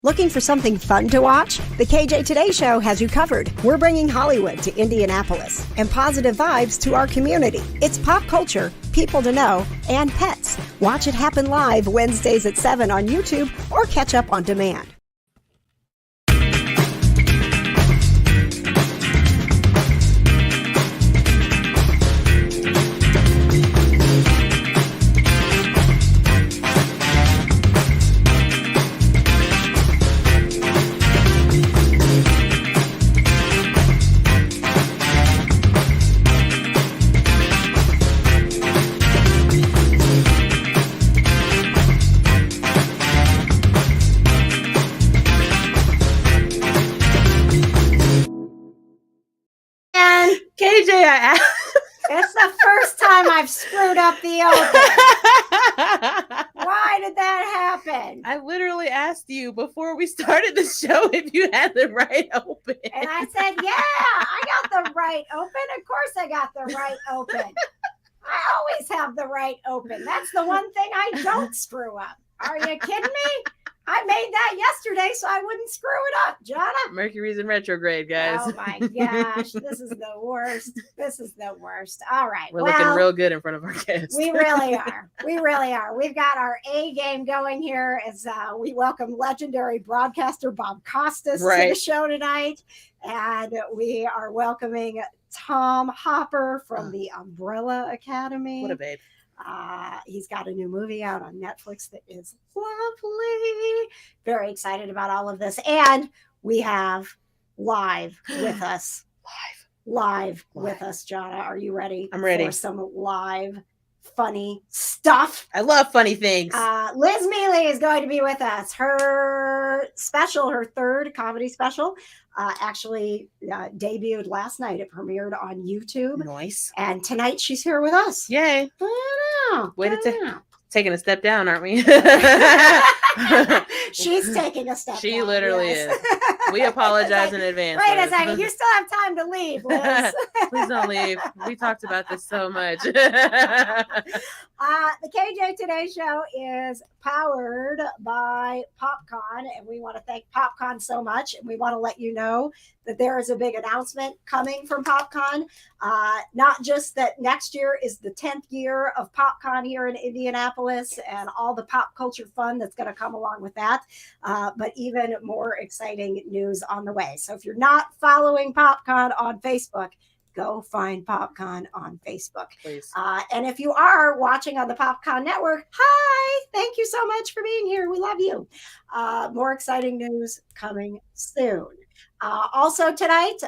Looking for something fun to watch? The KJ Today Show has you covered. We're bringing Hollywood to Indianapolis and positive vibes to our community. It's pop culture, people to know, and pets. Watch it happen live Wednesdays at 7 on YouTube or catch up on demand. KJ, it's the first time I've screwed up the open. Why did that happen? I literally asked you before we started the show if you had the right open. And I said, yeah, I got the right open. Of course I got the right open. I always have the right open. That's the one thing I don't screw up. Are you kidding me? I made that yesterday so I wouldn't screw it up, Jonna. Mercury's in retrograde, guys. Oh my gosh, this is the worst. This is the worst. All right. We're looking real good in front of our guests. We really are. We really are. We've got our A game going here as we welcome legendary broadcaster Bob Costas to the show tonight. And we are welcoming Tom Hopper from the Umbrella Academy. What a babe. He's got a new movie out on Netflix that is lovely. Very excited about all of this. And we have live with us. Live with us, Jonna. Are you ready? I'm ready. For some live, funny stuff. I love funny things. Liz Miele is going to be with us. Her special, her third comedy special, actually debuted last night. It premiered on YouTube. Nice. And tonight she's here with us. Yay. Way to taking a step down, aren't we? She's taking a step down. She literally is. We apologize in advance. Wait a second. You still have time to leave, Liz. Please don't leave. We talked about this so much. The KJ Today Show is powered by PopCon, and we want to thank PopCon so much. And we want to let you know that there is a big announcement coming from PopCon. Not just that next year is the 10th year of PopCon here in Indianapolis and all the pop culture fun that's going to come along with that, but even more exciting news on the way. So if you're not following PopCon on Facebook, go find PopCon on Facebook. Please. And if you are watching on the PopCon network, hi, thank you so much for being here. We love you. More exciting news coming soon. Also tonight,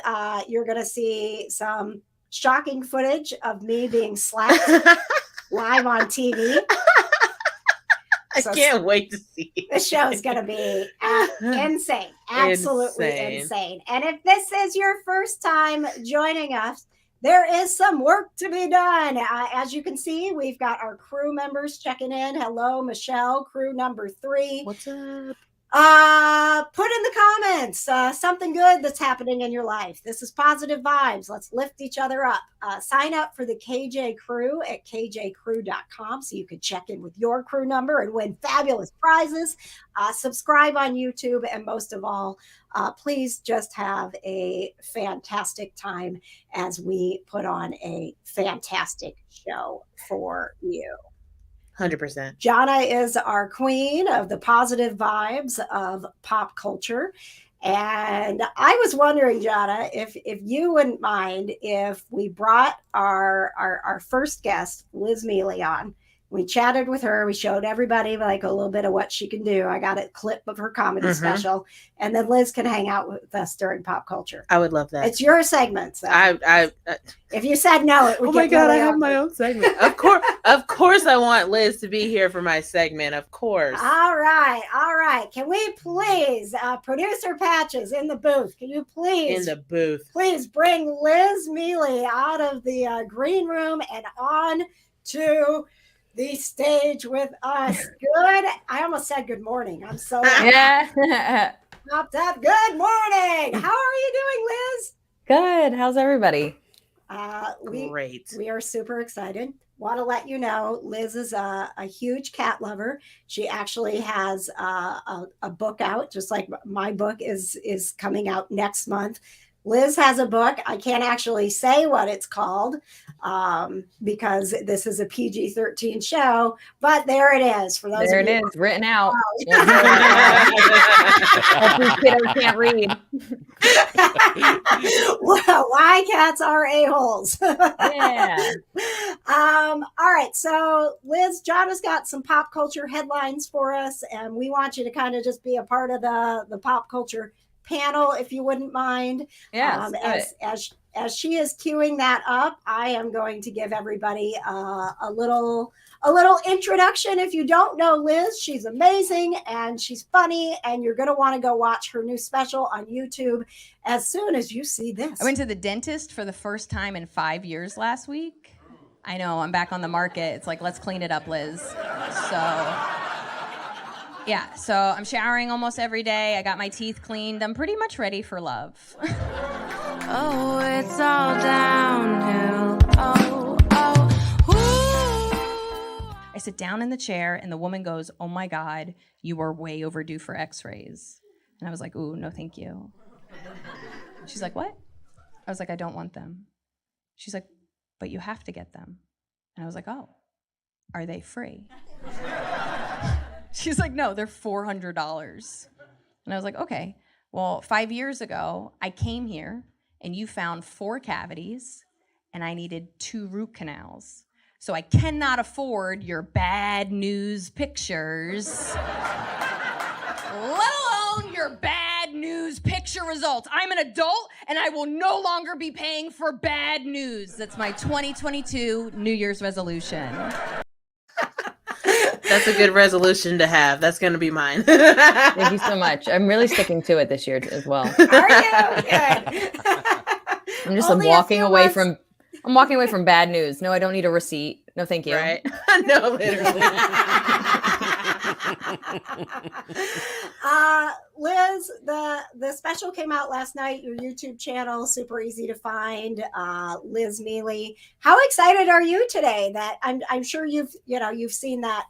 you're going to see some shocking footage of me being slapped live on TV. I can't wait to see it. The show is going to be insane. Absolutely insane. And if this is your first time joining us, there is some work to be done. As you can see, we've got our crew members checking in. Hello, Michelle, crew number 3. What's up? Put in the comments something good that's happening in your life. This is positive vibes. Let's lift each other up. Sign up for the KJ Crew at kjcrew.com so you can check in with your crew number and win fabulous prizes. Subscribe on YouTube, and most of all, please just have a fantastic time as we put on a fantastic show for you. 100%. Jonna is our queen of the positive vibes of pop culture. And I was wondering, Jonna, if you wouldn't mind if we brought our first guest, Liz Miele, on. We chatted with her. We showed everybody like a little bit of what she can do. I got a clip of her comedy special. And then Liz can hang out with us during pop culture. I would love that. It's your segment. So. If you said no, it would oh my God, really I have my own segment. Of course I want Liz to be here for my segment. Of course. All right. Can we please, producer Patches in the booth, can you please bring Liz Miele out of the green room and on to the stage with us. Good. I almost said good morning. I'm so yeah. Popped up. Good morning. How are you doing, Liz? Good. How's everybody? Great. We are super excited. Want to let you know, Liz is a huge cat lover. She actually has a book out, just like my book is coming out next month. Liz has a book. I can't actually say what it's called because this is a PG-13 show, but there it is. For those there of it you is, written out. Hopefully kiddos can't read. Well, why cats are a-holes. Yeah. All right. So, Liz, John has got some pop culture headlines for us, and we want you to kind of just be a part of the pop culture panel, if you wouldn't mind. Yes. As she is queuing that up, I am going to give everybody a little introduction. If you don't know Liz, she's amazing and she's funny, and you're going to want to go watch her new special on YouTube as soon as you see this. I went to the dentist for the first time in 5 years last week. I know, I'm back on the market. It's like, let's clean it up, Liz. So I'm showering almost every day. I got my teeth cleaned. I'm pretty much ready for love. Oh, it's all downhill. I sit down in the chair and the woman goes, "Oh my God, you are way overdue for x-rays." And I was like, "Ooh, no, thank you." She's like, "What?" I was like, "I don't want them." She's like, "But you have to get them." And I was like, "Oh, are they free?" She's like, "No, they're $400. And I was like, "Okay, well, 5 years ago, I came here and you found 4 cavities and I needed 2 root canals. So I cannot afford your bad news pictures, let alone your bad news picture results. I'm an adult and I will no longer be paying for bad news." That's my 2022 New Year's resolution. That's a good resolution to have. That's going to be mine. Thank you so much. I'm really sticking to it this year as well. Are you? Good. I'm just Only a walking few away months. I'm walking away from bad news. No, I don't need a receipt. No, thank you. Right? No, literally. Liz, the special came out last night. Your YouTube channel, super easy to find. Liz Miele. How excited are you today? That I'm sure you've seen that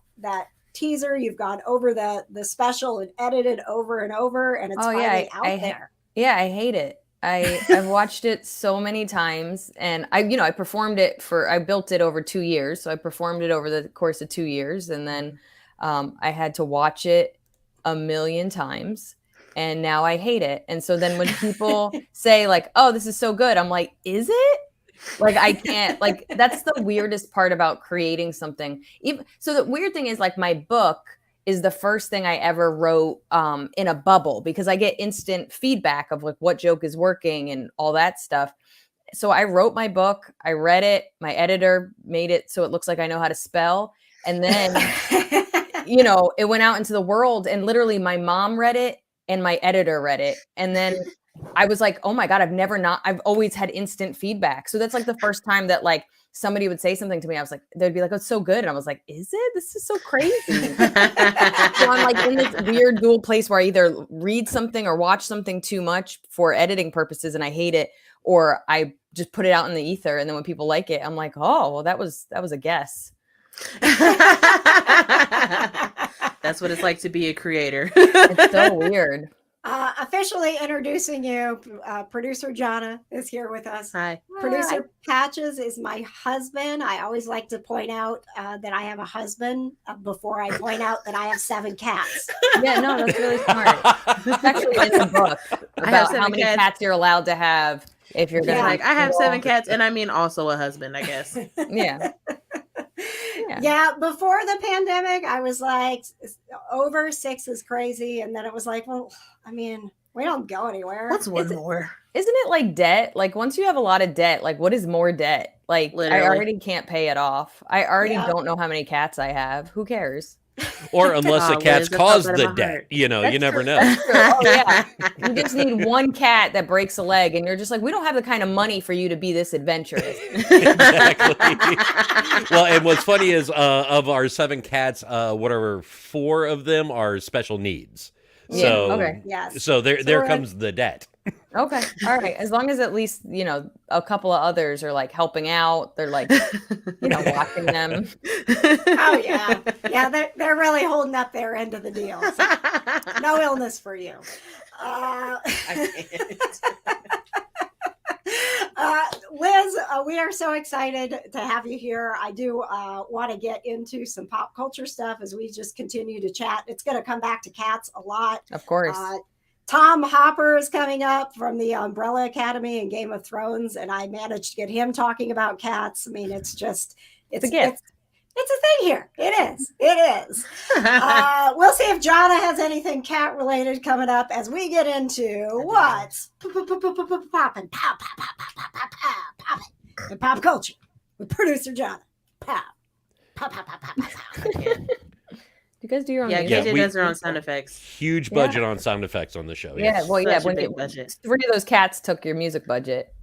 teaser. You've gone over the special and edited over and over, and it's finally out there. Yeah, I hate it. I've watched it so many times, and I built it over 2 years. So I performed it over the course of 2 years, and then I had to watch it a million times, and now I hate it. And so then when people say like, "Oh, this is so good," I'm like, "Is it?" Like, I can't, like, that's the weirdest part about creating something. So the weird thing is, like, my book is the first thing I ever wrote in a bubble, because I get instant feedback of like what joke is working and all that stuff. So I wrote my book, I read it, my editor made it so it looks like I know how to spell. And then, it went out into the world, and literally my mom read it and my editor read it. And then I was like, oh my God, I've always had instant feedback. So that's like the first time that like somebody would say something to me. I was like, they'd be like, "Oh, it's so good." And I was like, "Is it? This is so crazy." So I'm like in this weird dual place where I either read something or watch something too much for editing purposes and I hate it, or I just put it out in the ether. And then when people like it, I'm like, "Oh, well, that was a guess." That's what it's like to be a creator. It's so weird. Officially introducing you, producer Jonna is here with us. Hi. Producer Patches is my husband. I always like to point out that I have a husband before I point out that I have 7 cats. Yeah, no, that's really smart. It's actually in the book about how many cats you're allowed to have if you're gonna. I have 7 cats, and I mean also a husband, I guess. Yeah. Yeah, before the pandemic, I was like, over 6 is crazy. And then it was like, well, I mean, we don't go anywhere. What's one more? Isn't it like debt? Like once you have a lot of debt, like what is more debt? Like Literally. I already can't pay it off. I already don't know how many cats I have. Who cares? Or unless the cats caused the debt, you never know. Oh, yeah. You just need one cat that breaks a leg, and you're just like, we don't have the kind of money for you to be this adventurous. Exactly. Well, and what's funny is of our 7 cats, 4 of them are special needs. Yeah. So, okay. Yes. So there comes the debt. Okay. All right. As long as at least, a couple of others are like helping out. They're like, watching them. Oh yeah. Yeah, they're really holding up their end of the deal. So, no illness for you. I can't. Liz, we are so excited to have you here. I do want to get into some pop culture stuff as we just continue to chat. It's going to come back to cats a lot. Of course. Tom Hopper is coming up from the Umbrella Academy and Game of Thrones, and I managed to get him talking about cats. I mean, it's a gift. It's a thing here. It is. We'll see if Jonna has anything cat related coming up as we get into what's popping, in pop culture with producer Jonna. Pow. You guys do your own music? Yeah, KJ does her own sound effects. Huge budget on sound effects on the show. Yeah, Yes. well, Such a big budget. 3 of those cats took your music budget.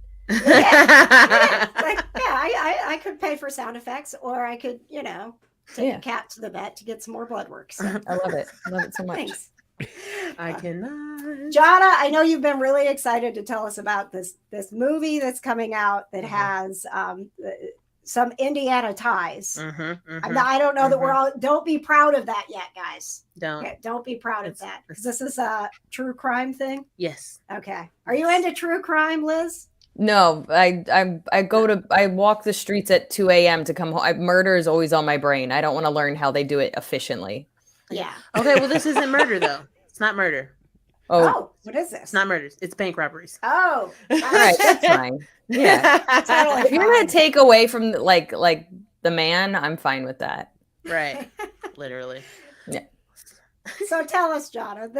I could pay for sound effects, or I could, take a cat to the vet to get some more blood work. So. I love it. I love it so much. Thanks. I cannot. Jonna, I know you've been really excited to tell us about this movie that's coming out that has some Indiana ties. I don't know that we're all. Don't be proud of that yet, guys. Don't be proud of that, because this is a true crime thing. Yes. Okay. Are you into true crime, Liz? No, I walk the streets at 2 a.m. to come home. Murder is always on my brain. I don't want to learn how they do it efficiently. Yeah. Okay, well, this isn't murder, though. It's not murder. Oh, what is this? It's not murders. It's bank robberies. Oh, all right, that's fine. Yeah, totally. If you're gonna take away from like the man, I'm fine with that. Right. Literally. Yeah. So tell us, Jonna.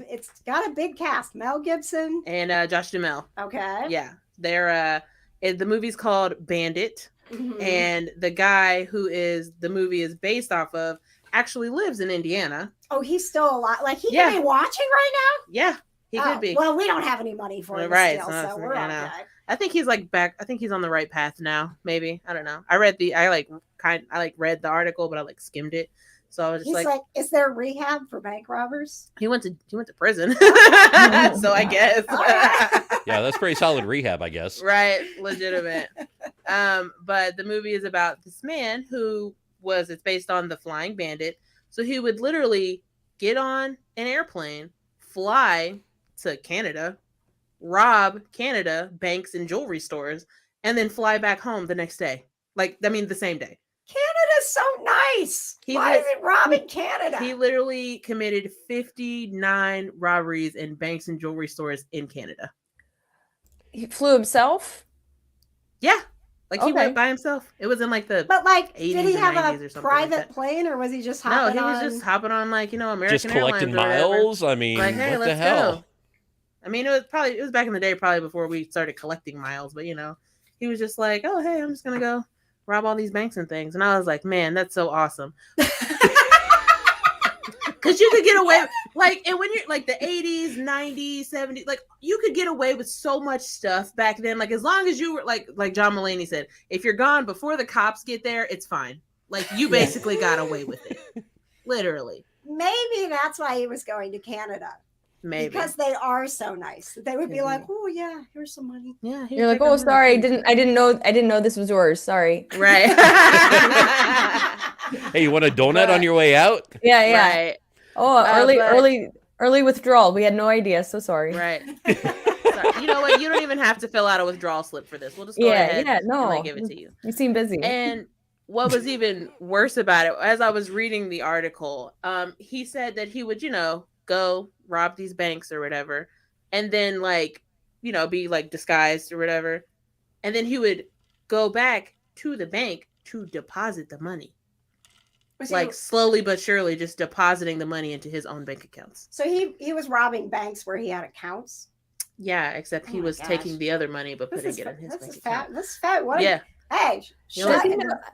It's got a big cast. Mel Gibson and Josh Duhamel. Okay. Yeah, they're the movie's called Bandit, and the guy who is the movie is based off of actually lives in Indiana. Oh, he's still alive. Like he could be watching right now. Yeah, he could be. Well, we don't have any money for him Right, still, so we're okay. I think he's like back. I think he's on the right path now. Maybe, I don't know. I read the read the article, but I skimmed it. So I was just like, is there rehab for bank robbers? He went to prison. So I guess. Yeah, that's pretty solid rehab, I guess. Right, legitimate. But the movie is about this man it's based on the Flying Bandit. So he would literally get on an airplane, fly to Canada, rob Canada banks and jewelry stores, and then fly back home the next day. The same day. Canada's so nice. Why is it robbing Canada? He literally committed 59 robberies in banks and jewelry stores in Canada. He flew himself? Yeah. He went by himself. It was in the 80s did he have a private like plane, or was he just hopping on? No, he was just hopping on American just collecting Airlines miles. I mean, hey, what the hell? Go. I mean, it was back in the day, probably before we started collecting miles. But he was just like, oh hey, I'm just gonna go rob all these banks and things. And I was like, man, that's so awesome. Because you could get away, and when you're the 80s, 90s, 70s, you could get away with so much stuff back then. As long as you were, like John Mulaney said, if you're gone before the cops get there, it's fine. You basically got away with it. Literally. Maybe that's why he was going to Canada. Maybe. Because they are so nice. They would be like, oh yeah, here's some money. Yeah. You're like, oh, sorry, I didn't know this was yours. Sorry. Right. Hey, you want a donut on your way out? Yeah. Right. Oh, early withdrawal. We had no idea. So sorry. Right. You know what? You don't even have to fill out a withdrawal slip for this. We'll just go ahead and give it to you. You seem busy. And what was even worse about it, as I was reading the article, he said that he would, go rob these banks or whatever, and then be disguised or whatever, and then he would go back to the bank to deposit the money. Slowly but surely, just depositing the money into his own bank accounts. So he was robbing banks where he had accounts. Yeah, except he was taking the other money but putting it in his bank account. This is fat. What? Yeah. Hey,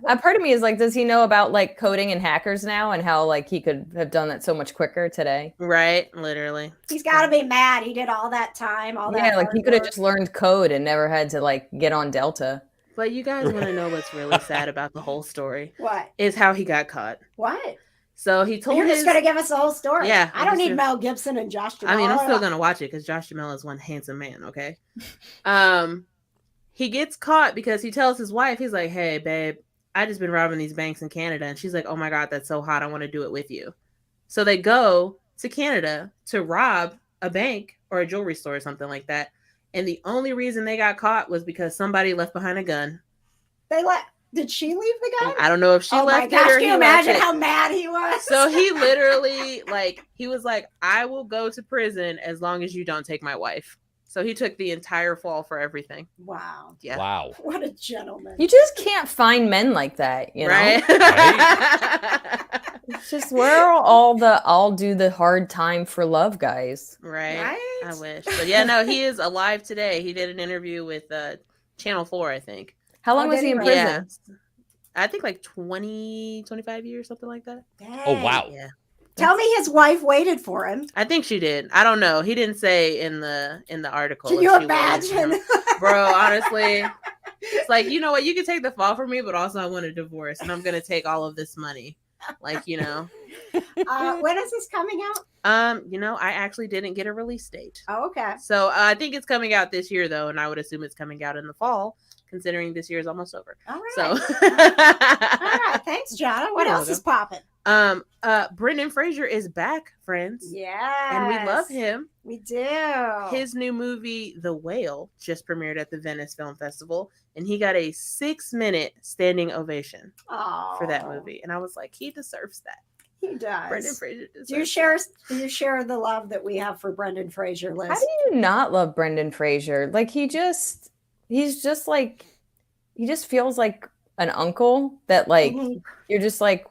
a part of me is does he know about coding and hackers now, and how he could have done that so much quicker today? Right, literally. He's got to be mad. He did all that time, he could have just learned code and never had to get on Delta. But you guys want to know what's really sad about the whole story? What? Is how he got caught. What? So he told You're just going to give us the whole story. Yeah, I don't need Mel Gibson and Josh Duhamel. I mean, I'm still going to watch it because Josh Duhamel is one handsome man, okay? He gets caught because he tells his wife, he's like, hey, babe, I just been robbing these banks in Canada. And she's like, oh my God, that's so hot. I want to do it with you. So they go to Canada to rob a bank or a jewelry store or something like that. And the only reason they got caught was because somebody left behind a gun. Did she leave the gun? I don't know if she left it or can you imagine how mad he was? So he literally, he was like, I will go to prison as long as you don't take my wife. So he took the entire fall for everything. Wow. Yeah. Wow. What a gentleman. You just can't find men like that, you know? Right? It's just we're all the I'll do the hard time for love guys. Right. I wish. But yeah, no, he is alive today. He did an interview with Channel 4, I think. How long was he in prison? Yeah. I think like 20, 25 years, something like that. Dang. Oh, wow. Yeah. Tell me his wife waited for him. I think she did. I don't know. He didn't say in the article. Can you imagine? Bro, honestly, it's like, you know what? You can take the fall for me, but also I want a divorce and I'm going to take all of this money. When is this coming out? I actually didn't get a release date. Oh, okay. So I think it's coming out this year, though, and I would assume it's coming out in the fall, considering this year is almost over. All right. So, all right. Thanks, Jonna. What else is popping? Brendan Fraser is back, friends. Yeah, and we love him. We do. His new movie, The Whale, just premiered at the Venice Film Festival, and he got a 6-minute standing ovation for that movie. And I was like, he deserves that. He does. Brendan Fraser deserves Do you share the love that we have for Brendan Fraser, Liz? How do you not love Brendan Fraser? Like he just feels like an uncle that you're just like,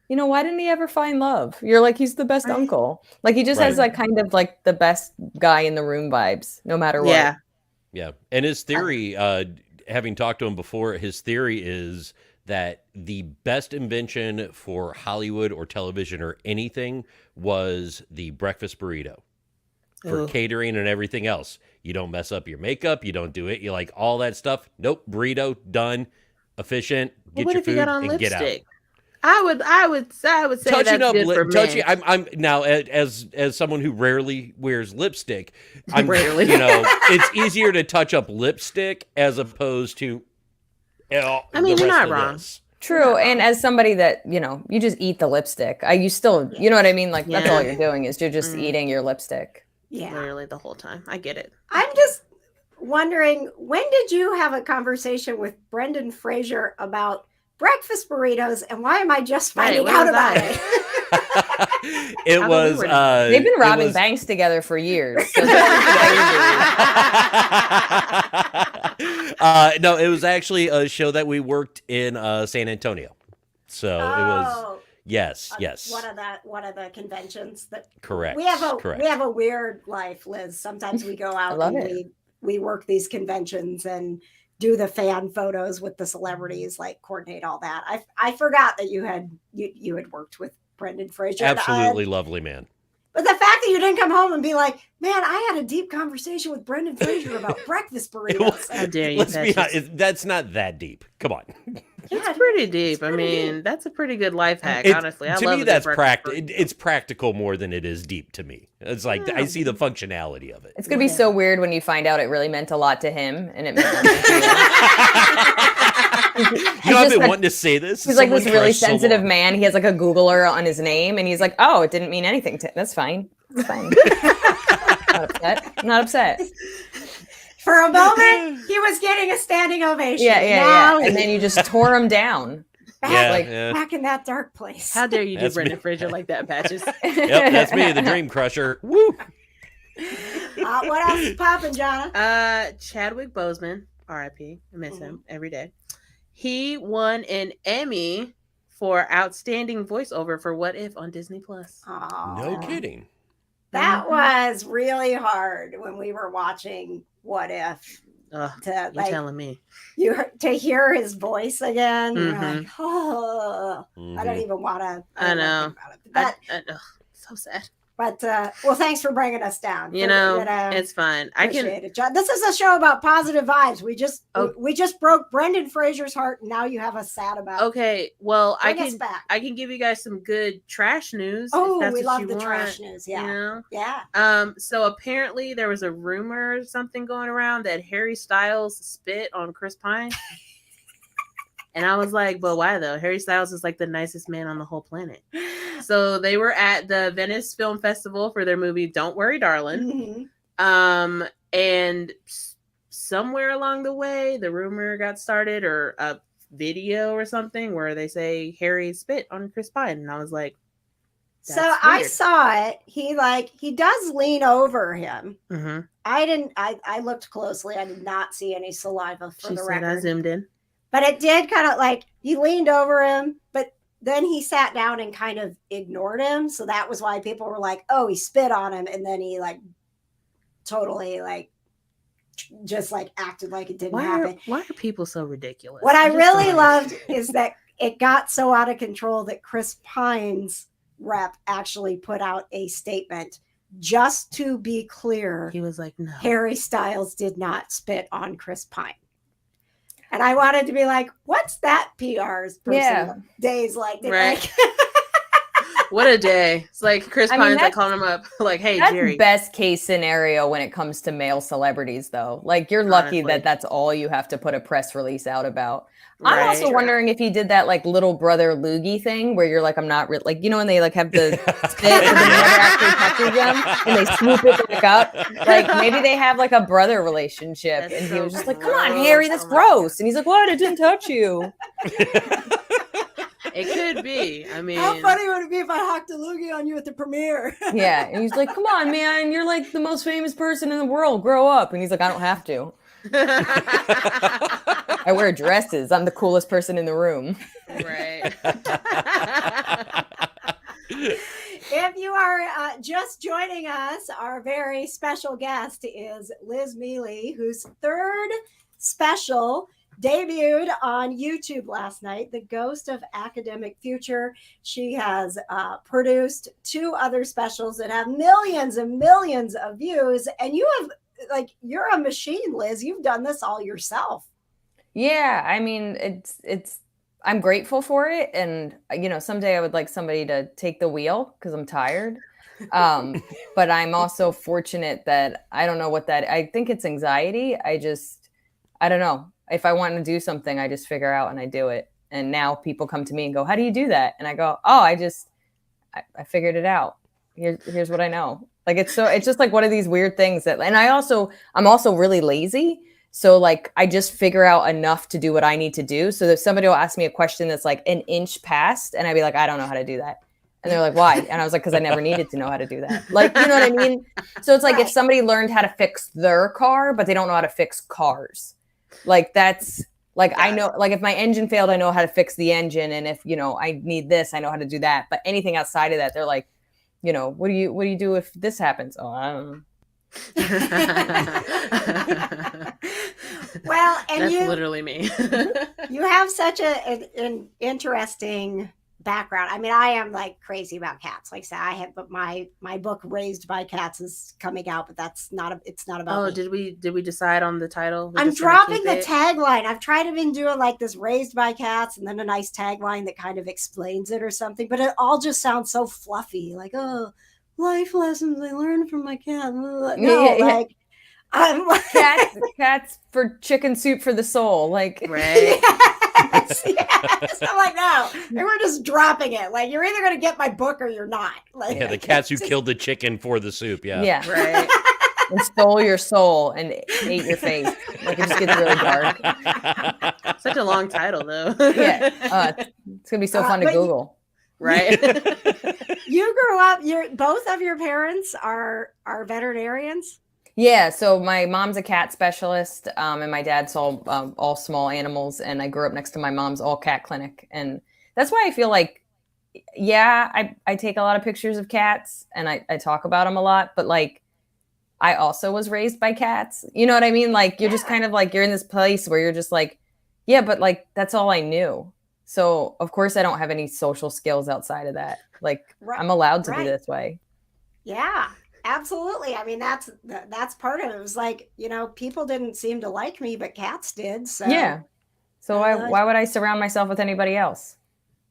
you know, why didn't he ever find love? You're like, he's the best uncle. Like he just has like kind of like the best guy in the room vibes, no matter what. Yeah. And his theory, having talked to him before, his theory is that the best invention for Hollywood or television or anything was the breakfast burrito for catering and everything else. You don't mess up your makeup. You don't do it. You like all that stuff. Nope. Burrito done. Efficient. Get your food and get out. I would say touching that's up good for men. I'm now as someone who rarely wears lipstick. I'm rarely. It's easier to touch up lipstick as opposed to. I mean, you're not wrong. True, and as somebody that you just eat the lipstick. You still, you know what I mean? Like that's all you're doing is you're just eating your lipstick. Yeah, literally the whole time. I get it. I'm just wondering, when did you have a conversation with Brendan Fraser about breakfast burritos, and why am I just finding out about it? It was they've been robbing banks together for years. So no, it was actually a show that we worked in San Antonio. So it was yes. One of the conventions that correct. We have a weird life, Liz. Sometimes we go out and we work these conventions and do the fan photos with the celebrities, like coordinate all that. I forgot that you had worked with Brendan Fraser. Absolutely lovely man. But the fact that you didn't come home and be like, man, I had a deep conversation with Brendan Fraser about breakfast burritos. How dare you? Let's be honest, that's not that deep. Come on. It's pretty deep. That's a pretty good life hack, honestly. To me, that's practical. It's practical more than it is deep to me. It's like I see the functionality of it. It's gonna be so weird when you find out it really meant a lot to him and it meant nothing to you. I've been wanting to say this. He's like this really sensitive man. He has like a Googler on his name, and he's like, "Oh, it didn't mean anything to." That's fine. It's fine. I'm not upset. For a moment, he was getting a standing ovation. Yeah. And then you just tore him down. Back in that dark place. How dare you do Brendan Fraser like that, Patches? Yep, that's me, the Dream Crusher. Woo! What else is popping, Jonna? Chadwick Boseman, R.I.P. I miss him every day. He won an Emmy for outstanding voiceover for What If on Disney Plus. No kidding. That was really hard when we were watching What If. You're telling me. To hear his voice again. You're like, I don't even want to. I know. But so sad. But well, thanks for bringing us down. It's fine. Appreciate it, John. This is a show about positive vibes. We just broke Brendan Fraser's heart, and now you have us sad about. Okay, well, Bring us back. I can give you guys some good trash news. Oh, if that's we what love you the want, trash news. Yeah, you know? yeah. So apparently there was a rumor or something going around that Harry Styles spit on Chris Pine. And I was like, but why though? Harry Styles is like the nicest man on the whole planet. So they were at the Venice Film Festival for their movie Don't Worry, Darling. Mm-hmm. And somewhere along the way, the rumor got started, or a video or something where they say Harry spit on Chris Pine. And I was like, so I saw it. He does lean over him. Mm-hmm. I looked closely. I did not see any saliva for the record. I zoomed in. But it did kind of like, he leaned over him, but then he sat down and kind of ignored him. So that was why people were like, oh, he spit on him. And then he like totally like just like acted like it didn't happen. Why are people so ridiculous? What I really loved is that it got so out of control that Chris Pine's rep actually put out a statement. Just to be clear, he was like, no, Harry Styles did not spit on Chris Pine. And I wanted to be like, what's that PR's person days like? Right. Like what a day. It's like Chris Pine's like calling him up like, hey, that's Jerry. Best case scenario when it comes to male celebrities, though. Like, you're lucky that that's all you have to put a press release out about. Right. I'm also wondering if he did that like little brother loogie thing where you're like, I'm not like, you know, when they like have the spit and then never actually touches them and they swoop it back up. Like maybe they have like a brother relationship. That's and so he was just like, come gross. on, Harry, that's gross. And he's like, what? I didn't touch you. It could be. I mean, how funny would it be if I hocked a loogie on you at the premiere? Yeah. And he's like, come on, man, you're like the most famous person in the world. Grow up. And he's like, I don't have to. I wear dresses. I'm the coolest person in the room. Right. If you are just joining us, our very special guest is Liz Miele, whose third special debuted on YouTube last night, The Ghost of Academic Future. She has produced 2 other specials that have millions and millions of views, and you have you're a machine, Liz. You've done this all yourself. Yeah, I mean, it's I'm grateful for it, and you know, someday I would like somebody to take the wheel because I'm tired. But I'm also fortunate that I don't know what that. I think it's anxiety. I don't know. If I want to do something, I just figure out and I do it. And now people come to me and go, "How do you do that?" And I go, "Oh, I figured it out. Here's what I know." Like it's just like one of these weird things that, and I'm also really lazy. So like, I just figure out enough to do what I need to do. So if somebody will ask me a question that's like an inch past and I'd be like, I don't know how to do that. And they're like, why? And I was like, cause I never needed to know how to do that. Like, you know what I mean? So it's like, if somebody learned how to fix their car, but they don't know how to fix cars. Like that's like, I know, like if my engine failed, I know how to fix the engine. And if, you know, I need this, I know how to do that. But anything outside of that, they're like, you know, what do you do if this happens? Oh, I don't know. Well, and that's literally me. You have such an interesting background. I mean, I am like crazy about cats. Like I said, I have, but my book Raised by Cats is coming out, but it's not about. Oh, me. did we decide on the title? I'm dropping the tagline. I've tried to been doing like this Raised by Cats and then a nice tagline that kind of explains it or something, but it all just sounds so fluffy. Like, oh, life lessons I learned from my cat. No, like I'm like cats for chicken soup for the soul. Like right. Yes. I'm like, no, we're just dropping it. Like, you're either going to get my book or you're not. Like, the cats who killed the chicken for the soup. Yeah. Right. And stole your soul and ate your face. Like, it just gets really dark. Such a long title, though. Yeah. It's going to be so fun to Google. Right. You grew up, both of your parents are veterinarians? Yeah, so my mom's a cat specialist, and my dad saw all small animals, and I grew up next to my mom's all cat clinic. And that's why I feel like, I take a lot of pictures of cats, and I talk about them a lot, but like, I also was raised by cats. You know what I mean? Like, you're just kind of like, you're in this place where you're just like, yeah, but like, that's all I knew. So of course I don't have any social skills outside of that. Like, I'm allowed to be this way. Yeah, absolutely. I mean, that's part of it. It was like, people didn't seem to like me, but cats did. So Yeah. So uh, why would I surround myself with anybody else?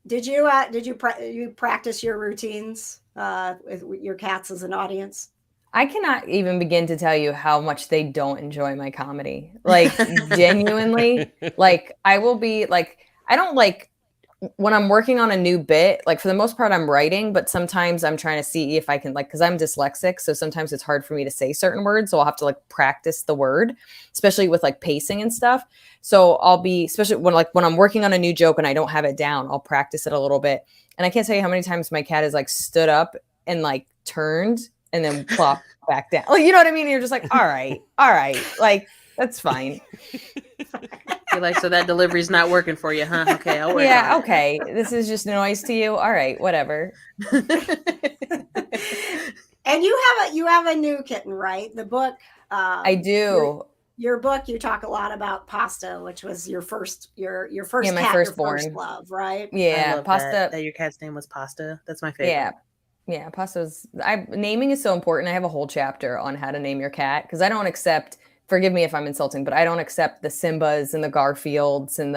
did you practice your routines with your cats as an audience? I cannot even begin to tell you how much they don't enjoy my comedy. Like genuinely, like I will be like, I don't like when I'm working on a new bit, like for the most part, I'm writing, but sometimes I'm trying to see if I can like, cause I'm dyslexic. So sometimes it's hard for me to say certain words. So I'll have to like practice the word, especially with like pacing and stuff. So I'll be, especially when I'm working on a new joke and I don't have it down, I'll practice it a little bit. And I can't tell you how many times my cat has like stood up and like turned and then plop back down. Like, you know what I mean? And you're just like, all right, like that's fine. You're like, so that delivery's not working for you, huh? Okay, I'll work Yeah, on it. okay. This is just noise to you. All right, whatever. And you have a new kitten, right? The book. I do. Your book, you talk a lot about pasta, which was your first Yeah, my cat, firstborn. your first love, right? I Yeah, love pasta. that your cat's name was Pasta. That's my favorite. Yeah, pasta's. Naming is so important. I have a whole chapter on how to name your cat because I don't accept. Forgive me if I'm insulting, but I don't accept the Simbas and the Garfields and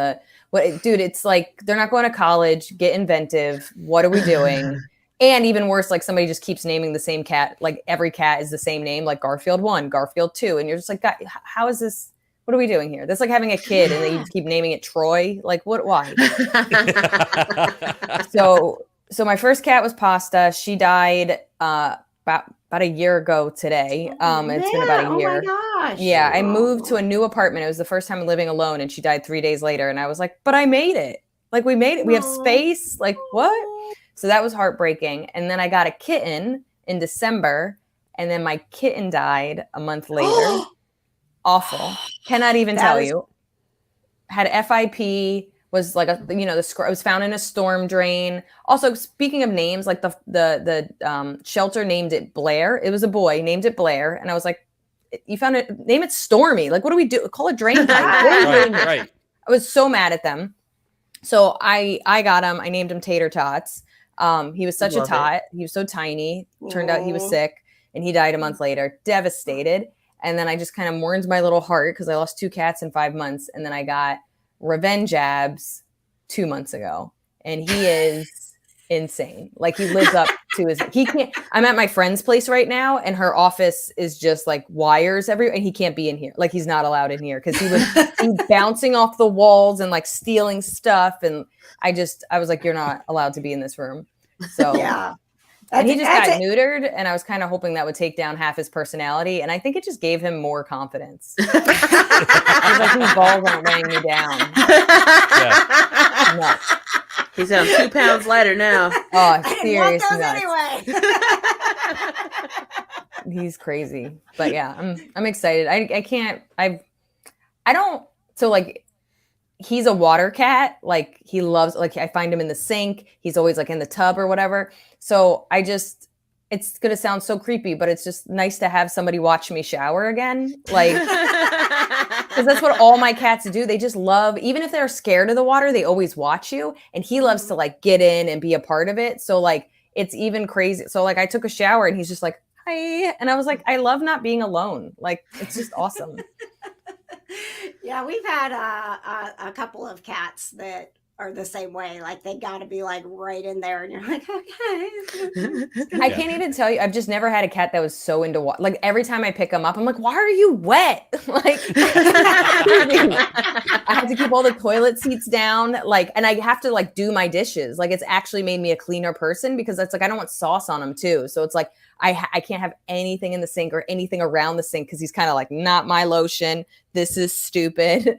dude. It's like they're not going to college. Get inventive. What are we doing? And even worse, like somebody just keeps naming the same cat. Like every cat is the same name, like Garfield 1, Garfield 2, and you're just like, God, how is this? What are we doing here? That's like having a kid and they just keep naming it Troy. Like what? Why? So my first cat was Pasta. She died about a year ago today. It's been about a year. Oh my gosh. Yeah, I moved to a new apartment. It was the first time living alone, and she died 3 days later. And I was like, but I made it. Like we made it. We have space. Like what? So that was heartbreaking. And then I got a kitten in December, and then my kitten died a month later. Awful. Cannot even tell you. Had FIP. Was like it was found in a storm drain. Also, speaking of names, like the shelter named it Blair. It was a boy, named it Blair, and I was like, "You found it? Name it Stormy. Like, what do we do? Call it drain pipe." Right. I was so mad at them. So I got him. I named him Tater Tots. He was such a tot. He was so tiny. Turned out he was sick, and he died a month later. Devastated. And then I just kind of mourned my little heart because I lost 2 cats in 5 months, and then I got revenge abs 2 months ago, and he is insane. Like he lives up to he can't. I'm at my friend's place right now, and her office is just like wires everywhere, and he can't be in here. Like he's not allowed in here because he was bouncing off the walls and like stealing stuff, and I was like, you're not allowed to be in this room. So yeah. And he just got neutered, and I was kind of hoping that would take down half his personality, and I think it just gave him more confidence. He's like, these balls aren't weighing me down. Yeah. No. He's 2 pounds lighter now. Oh, serious nuts. Anyway. He's crazy, but yeah, I'm excited. So like, he's a water cat. Like he loves, like I find him in the sink. He's always like in the tub or whatever. So it's going to sound so creepy, but it's just nice to have somebody watch me shower again. Like, because that's what all my cats do. They just love, even if they're scared of the water, they always watch you. And he loves to like get in and be a part of it. So like, it's even crazy. So like I took a shower and he's just like, hi. And I was like, I love not being alone. Like, it's just awesome. Yeah, we've had a couple of cats that are the same way. Like they got to be like right in there, and you're like, okay. I can't even tell you. I've just never had a cat that was so into water. Like every time I pick him up, I'm like, why are you wet? Like I have to keep all the toilet seats down. Like, and I have to like do my dishes. Like it's actually made me a cleaner person because it's like I don't want sauce on them too. So it's like I can't have anything in the sink or anything around the sink because he's kind of like, not my lotion. This is stupid.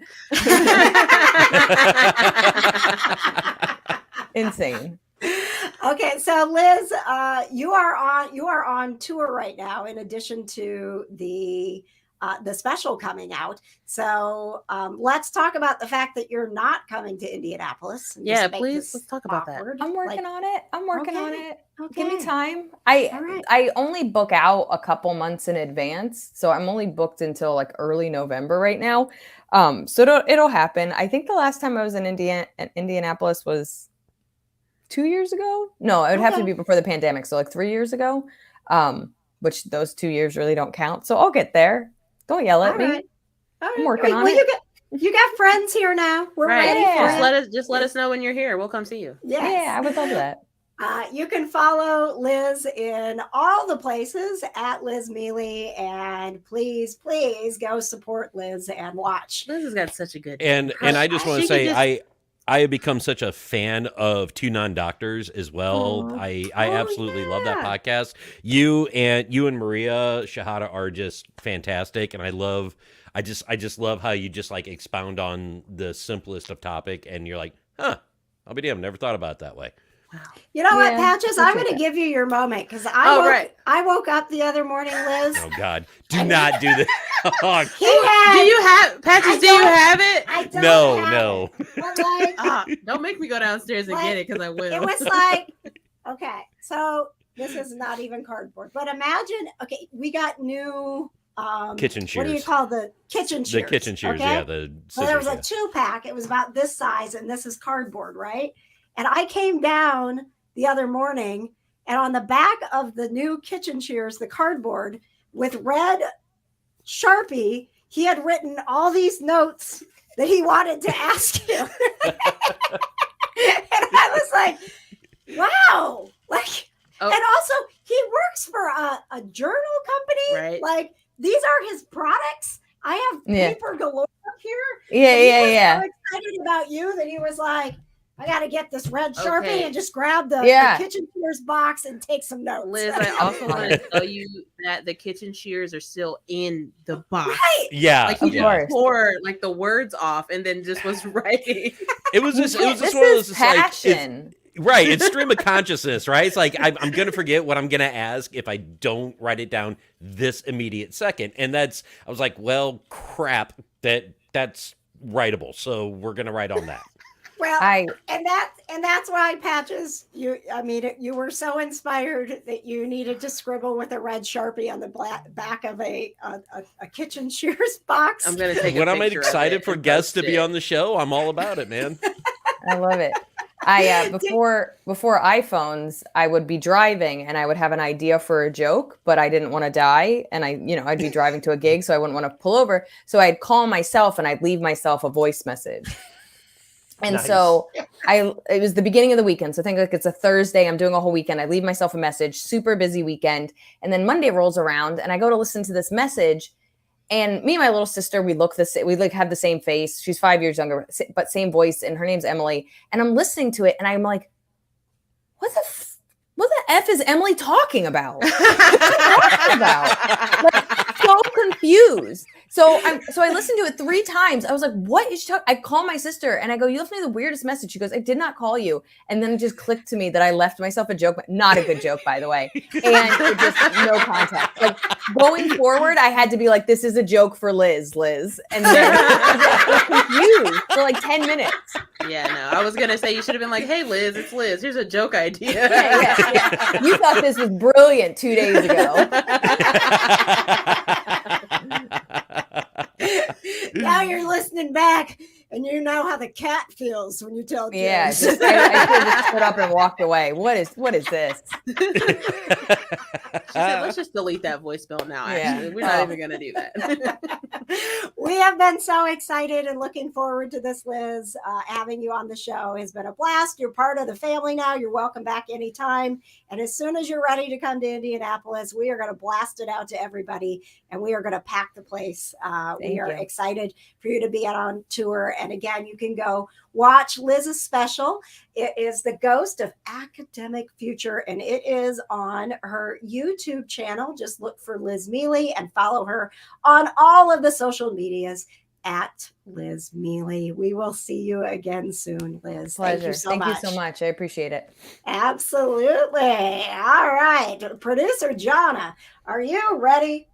Insane. Okay, so Liz, you are on tour right now. In addition to the special coming out, so let's talk about the fact that you're not coming to Indianapolis. Yeah, please let's talk about that. I'm working on it. Okay. Give me time. I only book out a couple months in advance, so I'm only booked until like early November right now. So it'll happen. I think the last time I was in Indianapolis was 2 years ago. No, it would have to be before the pandemic, so like 3 years ago. which those 2 years really don't count. So I'll get there. Don't yell at me. All right. I'm working on it. You got friends here now. We're ready for it. Just let us know when you're here. We'll come see you. Yes. Yeah, I would love that. You can follow Liz in all the places at Liz Miele, and please go support Liz and watch. Liz has got such a good. And I just want to say I have become such a fan of Two Non-Doctors as well. I absolutely love that podcast. You and Maria Shahada are just fantastic, and I just love how you just like expound on the simplest of topic, and you're like, I'll be damned, never thought about it that way. You know what, Patches? I'm going to give you your moment because I woke up the other morning, Liz. Oh God! Do not do this. Do you have Patches? Do you have it? I don't. No. But like, don't make me go downstairs and get it because I will. It was like, okay, so this is not even cardboard, but imagine. Okay, we got new kitchen shears. What do you call the kitchen shears? The kitchen shears, okay? yeah. The scissors, so there was a 2-pack. It was about this size, and this is cardboard, right? And I came down the other morning, and on the back of the new kitchen shears, the cardboard with red Sharpie, he had written all these notes that he wanted to ask you. And I was like, wow. Like, and also he works for a journal company. Right. Like, these are his products. I have paper galore up here. Yeah. So excited about you that he was like, I got to get this red Sharpie and just grab the kitchen shears box and take some notes. Liz, I also want to tell you that the kitchen shears are still in the box. Right. Yeah. Like he just tore like the words off and then just was writing. It was just one of those passion. Right. It's stream of consciousness, right? It's like, I'm going to forget what I'm going to ask if I don't write it down this immediate second. And I was like, well, crap, that's writable. So we're going to write on that. Well, and that's why, Patches, you were so inspired that you needed to scribble with a red Sharpie on the back of a kitchen shears box. I'm going to take when I'm excited for guests to be on the show, I'm all about it, man. I love it. Before iPhones, I would be driving and I would have an idea for a joke, but I didn't want to die. And I'd be driving to a gig, so I wouldn't want to pull over. So I'd call myself and I'd leave myself a voice message. And so it was the beginning of the weekend. So think like it's a Thursday. I'm doing a whole weekend. I leave myself a message, super busy weekend. And then Monday rolls around and I go to listen to this message. And me and my little sister, we have the same face. She's 5 years younger, but same voice. And her name's Emily. And I'm listening to it and I'm like, what the F is Emily talking about? What's she talking about? Like, so confused. So I listened to it 3 times. I was like, what is she talking? I call my sister and I go, you left me the weirdest message. She goes, I did not call you. And then it just clicked to me that I left myself a joke, not a good joke, by the way. And it just no context. Like going forward, I had to be like, this is a joke for Liz. And then I was confused for like 10 minutes. Yeah, no, I was going to say, you should have been like, hey, Liz, it's Liz. Here's a joke idea. Yeah. You thought this was brilliant 2 days ago. Now you're listening back and you know how the cat feels when you tell jokes. Yeah, I should have just stood up and walked away. What is this? She said, let's just delete that voicemail now. Actually, we're not even going to do that. We have been so excited and looking forward to this, Liz. Having you on the show has been a blast. You're part of the family now. You're welcome back anytime. And as soon as you're ready to come to Indianapolis, we are going to blast it out to everybody and we are going to pack the place. We are excited for you to be out on tour. And again, you can go watch Liz's special. It is The Ghost of Academic Future, and it is on her YouTube channel. Just look for Liz Miele and follow her on all of the social medias at Liz Miele. We will see you again soon, Liz. Pleasure. Thank you so much. I appreciate it. Absolutely. All right. Producer Jonna, are you ready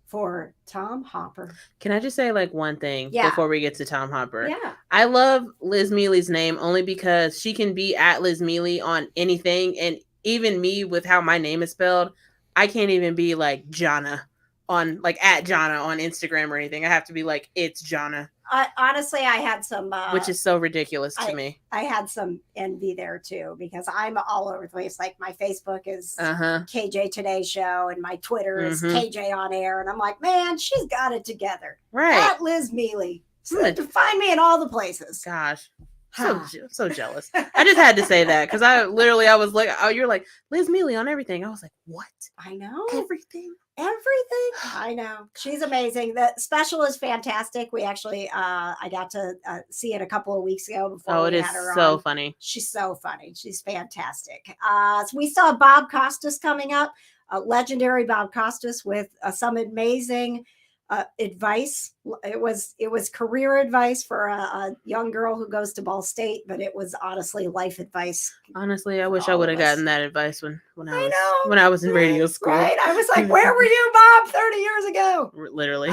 for Tom Hopper? Can I just say like one thing before we get to Tom Hopper? Yeah. I love Liz Miele's name only because she can be at Liz Miele on anything. And even me with how my name is spelled, I can't even be like Jonna on like at Jonna on Instagram or anything. I have to be like, it's Jonna. honestly, I had some, which is so ridiculous to me. I had some envy there too, because I'm all over the place. Like my Facebook is KJ Today Show, and my Twitter is KJ On Air, and I'm like, man, she's got it together. Right. At Liz Miele. So find me in all the places. Gosh. So jealous. I just had to say that because I was like, oh, you're like Liz Miele on everything. I was like, what? I know. Everything. I know. She's amazing. The special is fantastic. We actually, I got to see it a couple of weeks ago before we had her on. So funny. She's so funny. She's fantastic. So we saw Bob Costas coming up, legendary Bob Costas with some amazing advice. It was career advice for a young girl who goes to Ball State, but it was honestly life advice. Honestly, I wish I would have gotten that advice when I was in radio school. Right? I was like, where were you, Bob, 30 years ago? Literally.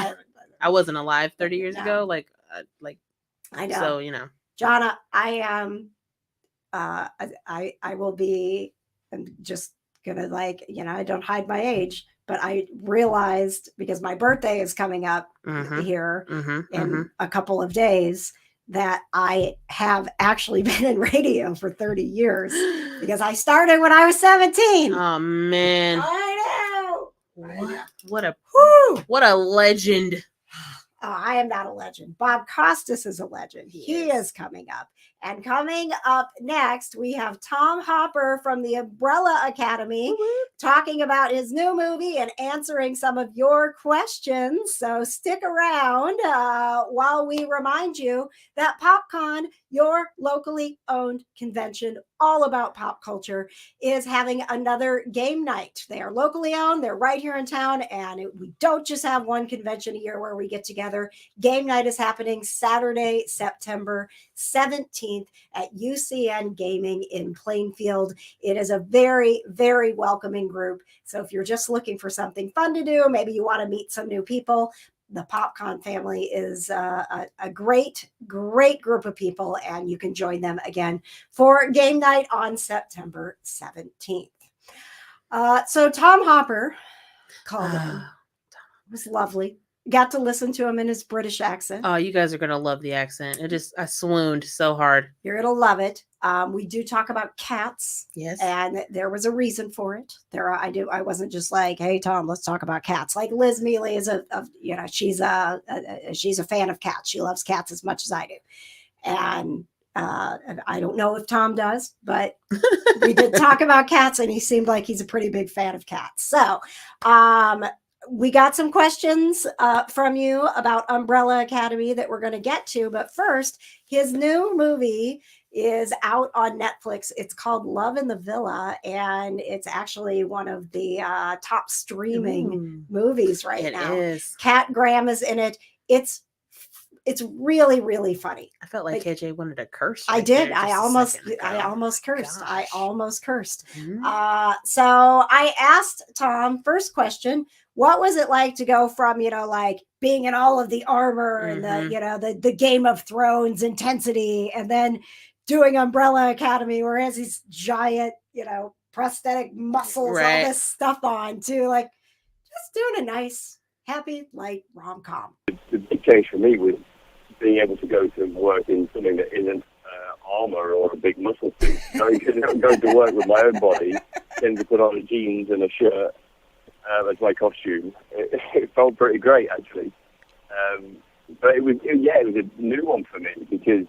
I wasn't alive 30 years ago. Like I know. So, you know. Jonna, I will be, I'm just gonna I don't hide my age, but I realized, because my birthday is coming up here in a couple of days, that I have actually been in radio for 30 years because I started when I was 17. Oh man. I know. What a legend. I am not a legend. Bob Costas is a legend. He is coming up. And coming up next, we have Tom Hopper from the Umbrella Academy talking about his new movie and answering some of your questions. So stick around while we remind you that PopCon, your locally owned convention all about pop culture, is having another game night. They are locally owned. They're right here in town. And we don't just have one convention a year where we get together. Game night is happening Saturday, September 17th at UCN Gaming in Plainfield. It is a very, very welcoming group. So if you're just looking for something fun to do, maybe you want to meet some new people, the PopCon family is a great, great group of people, and you can join them again for game night on September 17th. So Tom Hopper called in. It was lovely. Got to listen to him in his British accent. Oh, you guys are going to love the accent. I swooned so hard. You're going to love it. We do talk about cats. Yes. And there was a reason for it. I wasn't just like, hey, Tom, let's talk about cats. Like Liz Miele is she's a fan of cats. She loves cats as much as I do. And I don't know if Tom does, but we did talk about cats, and he seemed like he's a pretty big fan of cats. So, we got some questions from you about Umbrella Academy that we're going to get to. But first, his new movie is out on Netflix. It's called Love in the Villa, and it's actually one of the top streaming movies right now. It is. Kat Graham is in it. It's really, really funny. I felt like KJ wanted to curse. I did. I almost cursed. Gosh. I almost cursed. So I asked Tom, first question, what was it like to go from, like being in all of the armor and the Game of Thrones intensity, and then doing Umbrella Academy where he has these giant, prosthetic muscles, all this stuff on, to like just doing a nice, happy, light rom-com. The big change for me was being able to go to work in something that isn't armor or a big muscle suit. Going to work with my own body, then to put on jeans and a shirt as my costume. It felt pretty great, actually. But it was a new one for me because,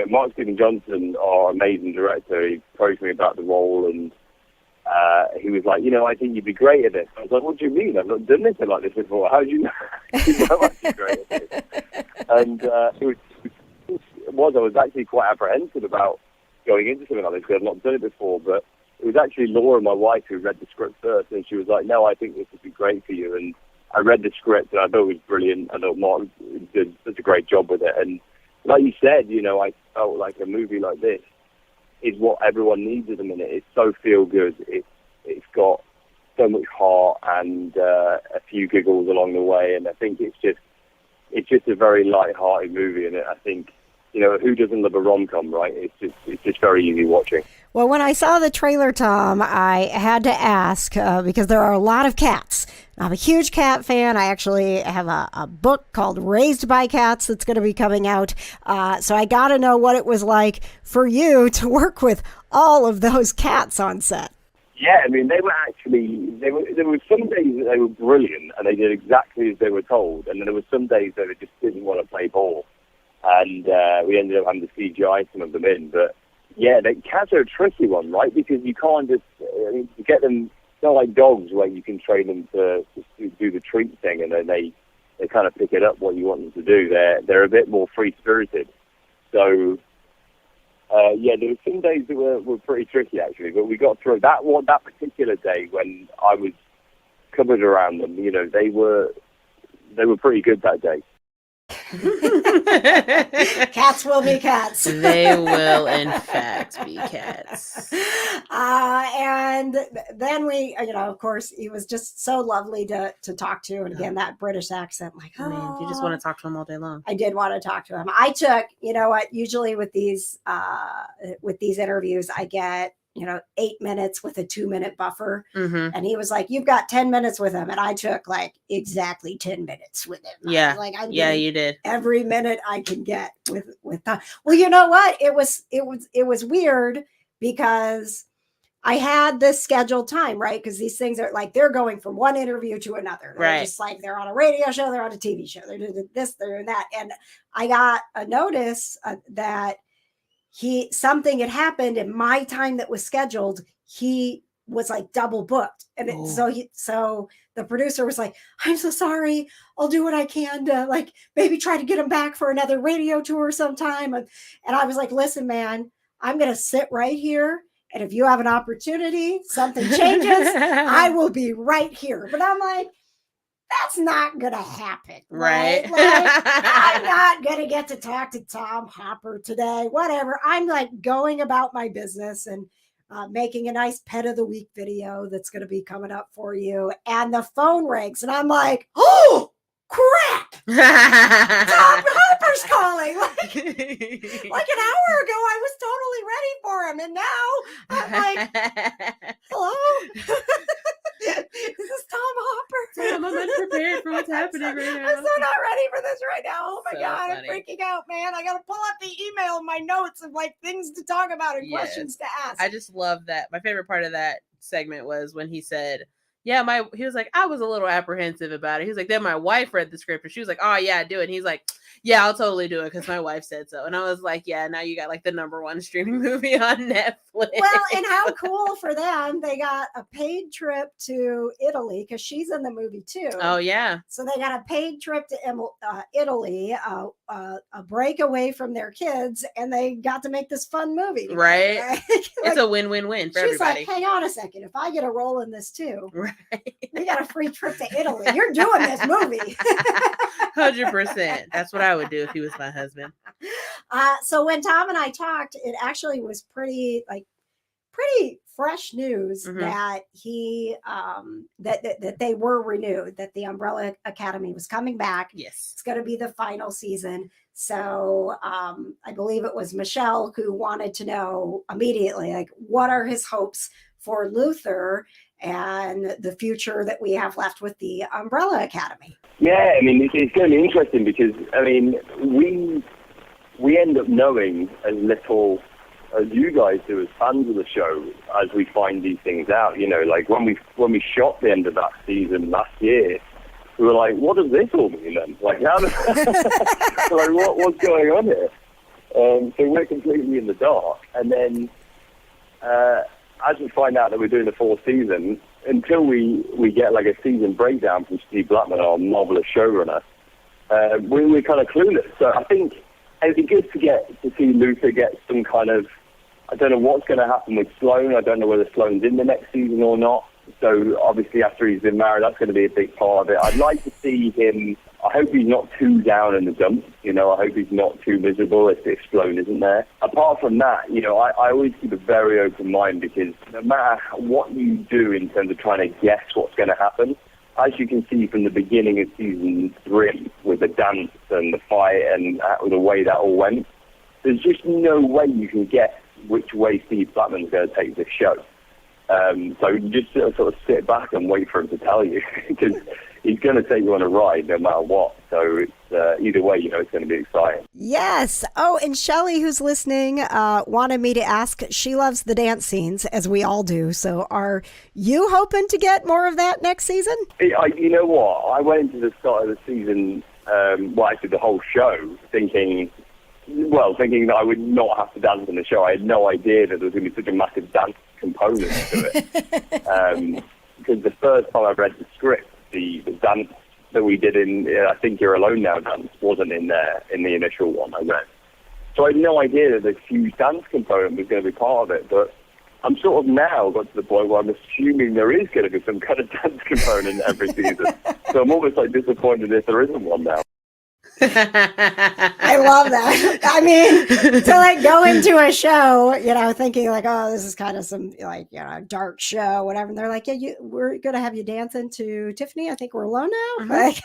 Mark Steven Johnson, our amazing director, he approached me about the role, and he was like, I think you'd be great at this. I was like, what do you mean? I've not done anything like this before. How do you know? I was great at this. And I was actually quite apprehensive about going into something like this because I've not done it before, but it was actually Laura, my wife, who read the script first, and she was like, no, I think this would be great for you. And I read the script, and I thought it was brilliant. I thought Mark did such a great job with it. And like you said, I felt like a movie like this is what everyone needs at the minute. It's so feel-good. It's got so much heart and a few giggles along the way, and I think it's just a very light-hearted movie, and I think, who doesn't love a rom-com, right? It's just very easy watching. Well, when I saw the trailer, Tom, I had to ask, because there are a lot of cats. I'm a huge cat fan. I actually have a book called Raised by Cats that's going to be coming out. So I got to know what it was like for you to work with all of those cats on set. Yeah, I mean, they were there were some days that they were brilliant and they did exactly as they were told. And then there were some days that they just didn't want to play ball. And we ended up having to CGI some of them in. But yeah, cats are a tricky one, right? Because you can't just you get them, it's not like dogs where you can train them to do the treat thing and then they kind of pick it up what you want them to do. They're a bit more free-spirited. So... yeah, there were some days that were pretty tricky actually, but we got through that particular day when I was covered around them. You know, they were pretty good that day. Cats will be cats. They will, in fact, be cats. And then we, of course, he was just so lovely to talk to. And again, that British accent, like, oh, Man, you just want to talk to him all day long. I did want to talk to him. I took, usually with these interviews, I get 8 minutes with a 2-minute buffer. Mm-hmm. And he was like, you've got 10 minutes with him. And I took like exactly 10 minutes with him. Yeah. You did. Every minute I can get with that. Well, you know what? It was weird because I had this scheduled time, right? Because these things are like, they're going from one interview to another. They're right. just like, they're on a radio show, they're on a TV show, they're doing this, they're doing that. And I got a notice that something had happened in my time that was scheduled. He was like double booked. And so the producer was like, I'm so sorry. I'll do what I can to like maybe try to get him back for another radio tour sometime. And I was like, listen, man, I'm going to sit right here. And if you have an opportunity, something changes, I will be right here. But I'm like, that's not going to happen. Right. Like, I'm not going to get to talk to Tom Hopper today, whatever. I'm like going about my business and making a nice pet of the week video that's going to be coming up for you. And the phone rings and I'm like, oh, crap. Tom Hopper's calling. Like an hour ago, I was totally ready for him. And now I'm like, hello? This is Tom Hopper. I'm unprepared for what's happening right now. I'm so not ready for this right now. Oh my God, funny. I'm freaking out, man. I got to pull up the email and my notes of like things to talk about and questions to ask. I just love that. My favorite part of that segment was when he said, he was like, I was a little apprehensive about it. He was like, then my wife read the script and she was like, oh yeah, do it. And he's like, yeah, I'll totally do it because my wife said so. And I was like, yeah, now you got like the #1 streaming movie on Netflix. Well, and how cool for them. They got a paid trip to Italy because she's in the movie too. Oh yeah. So they got a paid trip to Italy, a break away from their kids, and they got to make this fun movie. Right. Like, it's a win-win-win for everybody. She's like, hang on a second. If I get a role in this too, right. we got a free trip to Italy. You're doing this movie. 100%. That's what I would do if he was my husband. So when Tom and I talked, it actually was pretty fresh news that he that they were renewed, that the Umbrella Academy was coming back. Yes, it's going to be the final season. So I believe it was Michelle who wanted to know immediately, like, what are his hopes for Luther and the future that we have left with the Umbrella Academy. Yeah, I mean, it's going to be interesting because, I mean, we end up knowing as little as you guys do as fans of the show as we find these things out. You know, like when we shot the end of that season last year, we were like, what does this all mean then? Like, how does, like, what's going on here? So we're completely in the dark. And then as we find out that we're doing the 4th season, until we get like a season breakdown from Steve Blackman, our marvelous showrunner, we're kind of clueless. So I think it'd be good to see Luther get some kind of, I don't know what's going to happen with Sloane. I don't know whether Sloane's in the next season or not. So obviously after he's been married, that's going to be a big part of it. I'd like to see him, I hope he's not too down in the dumps. You know, I hope he's not too miserable if Sloane isn't there. Apart from that, you know, I always keep a very open mind because no matter what you do in terms of trying to guess what's going to happen, as you can see from the beginning of season 3 with the dance and the fight and the way that all went, there's just no way you can guess which way Steve Blackman's going to take this show. So you just sort of sit back and wait for him to tell you, because he's going to take you on a ride no matter what. So it's either way, it's going to be exciting. Yes. Oh, and Shelly, who's listening, wanted me to ask, she loves the dance scenes, as we all do. So are you hoping to get more of that next season? You know what? I went into the start of the season, actually the whole show, thinking that I would not have to dance in the show. I had no idea that there was going to be such a massive dance component to it. Because the first time I read the script, the dance that we did in I Think You're Alone Now dance wasn't in there in the initial one I read. So I had no idea that the huge dance component was going to be part of it. But I'm sort of now got to the point where I'm assuming there is going to be some kind of dance component every season. So I'm almost like disappointed if there isn't one now. I love that. I mean, to like go into a show, thinking like, oh, this is kind of some like, dark show, whatever. And they're like, yeah, we're going to have you dancing to Tiffany. I Think We're Alone Now. Mhm. Like,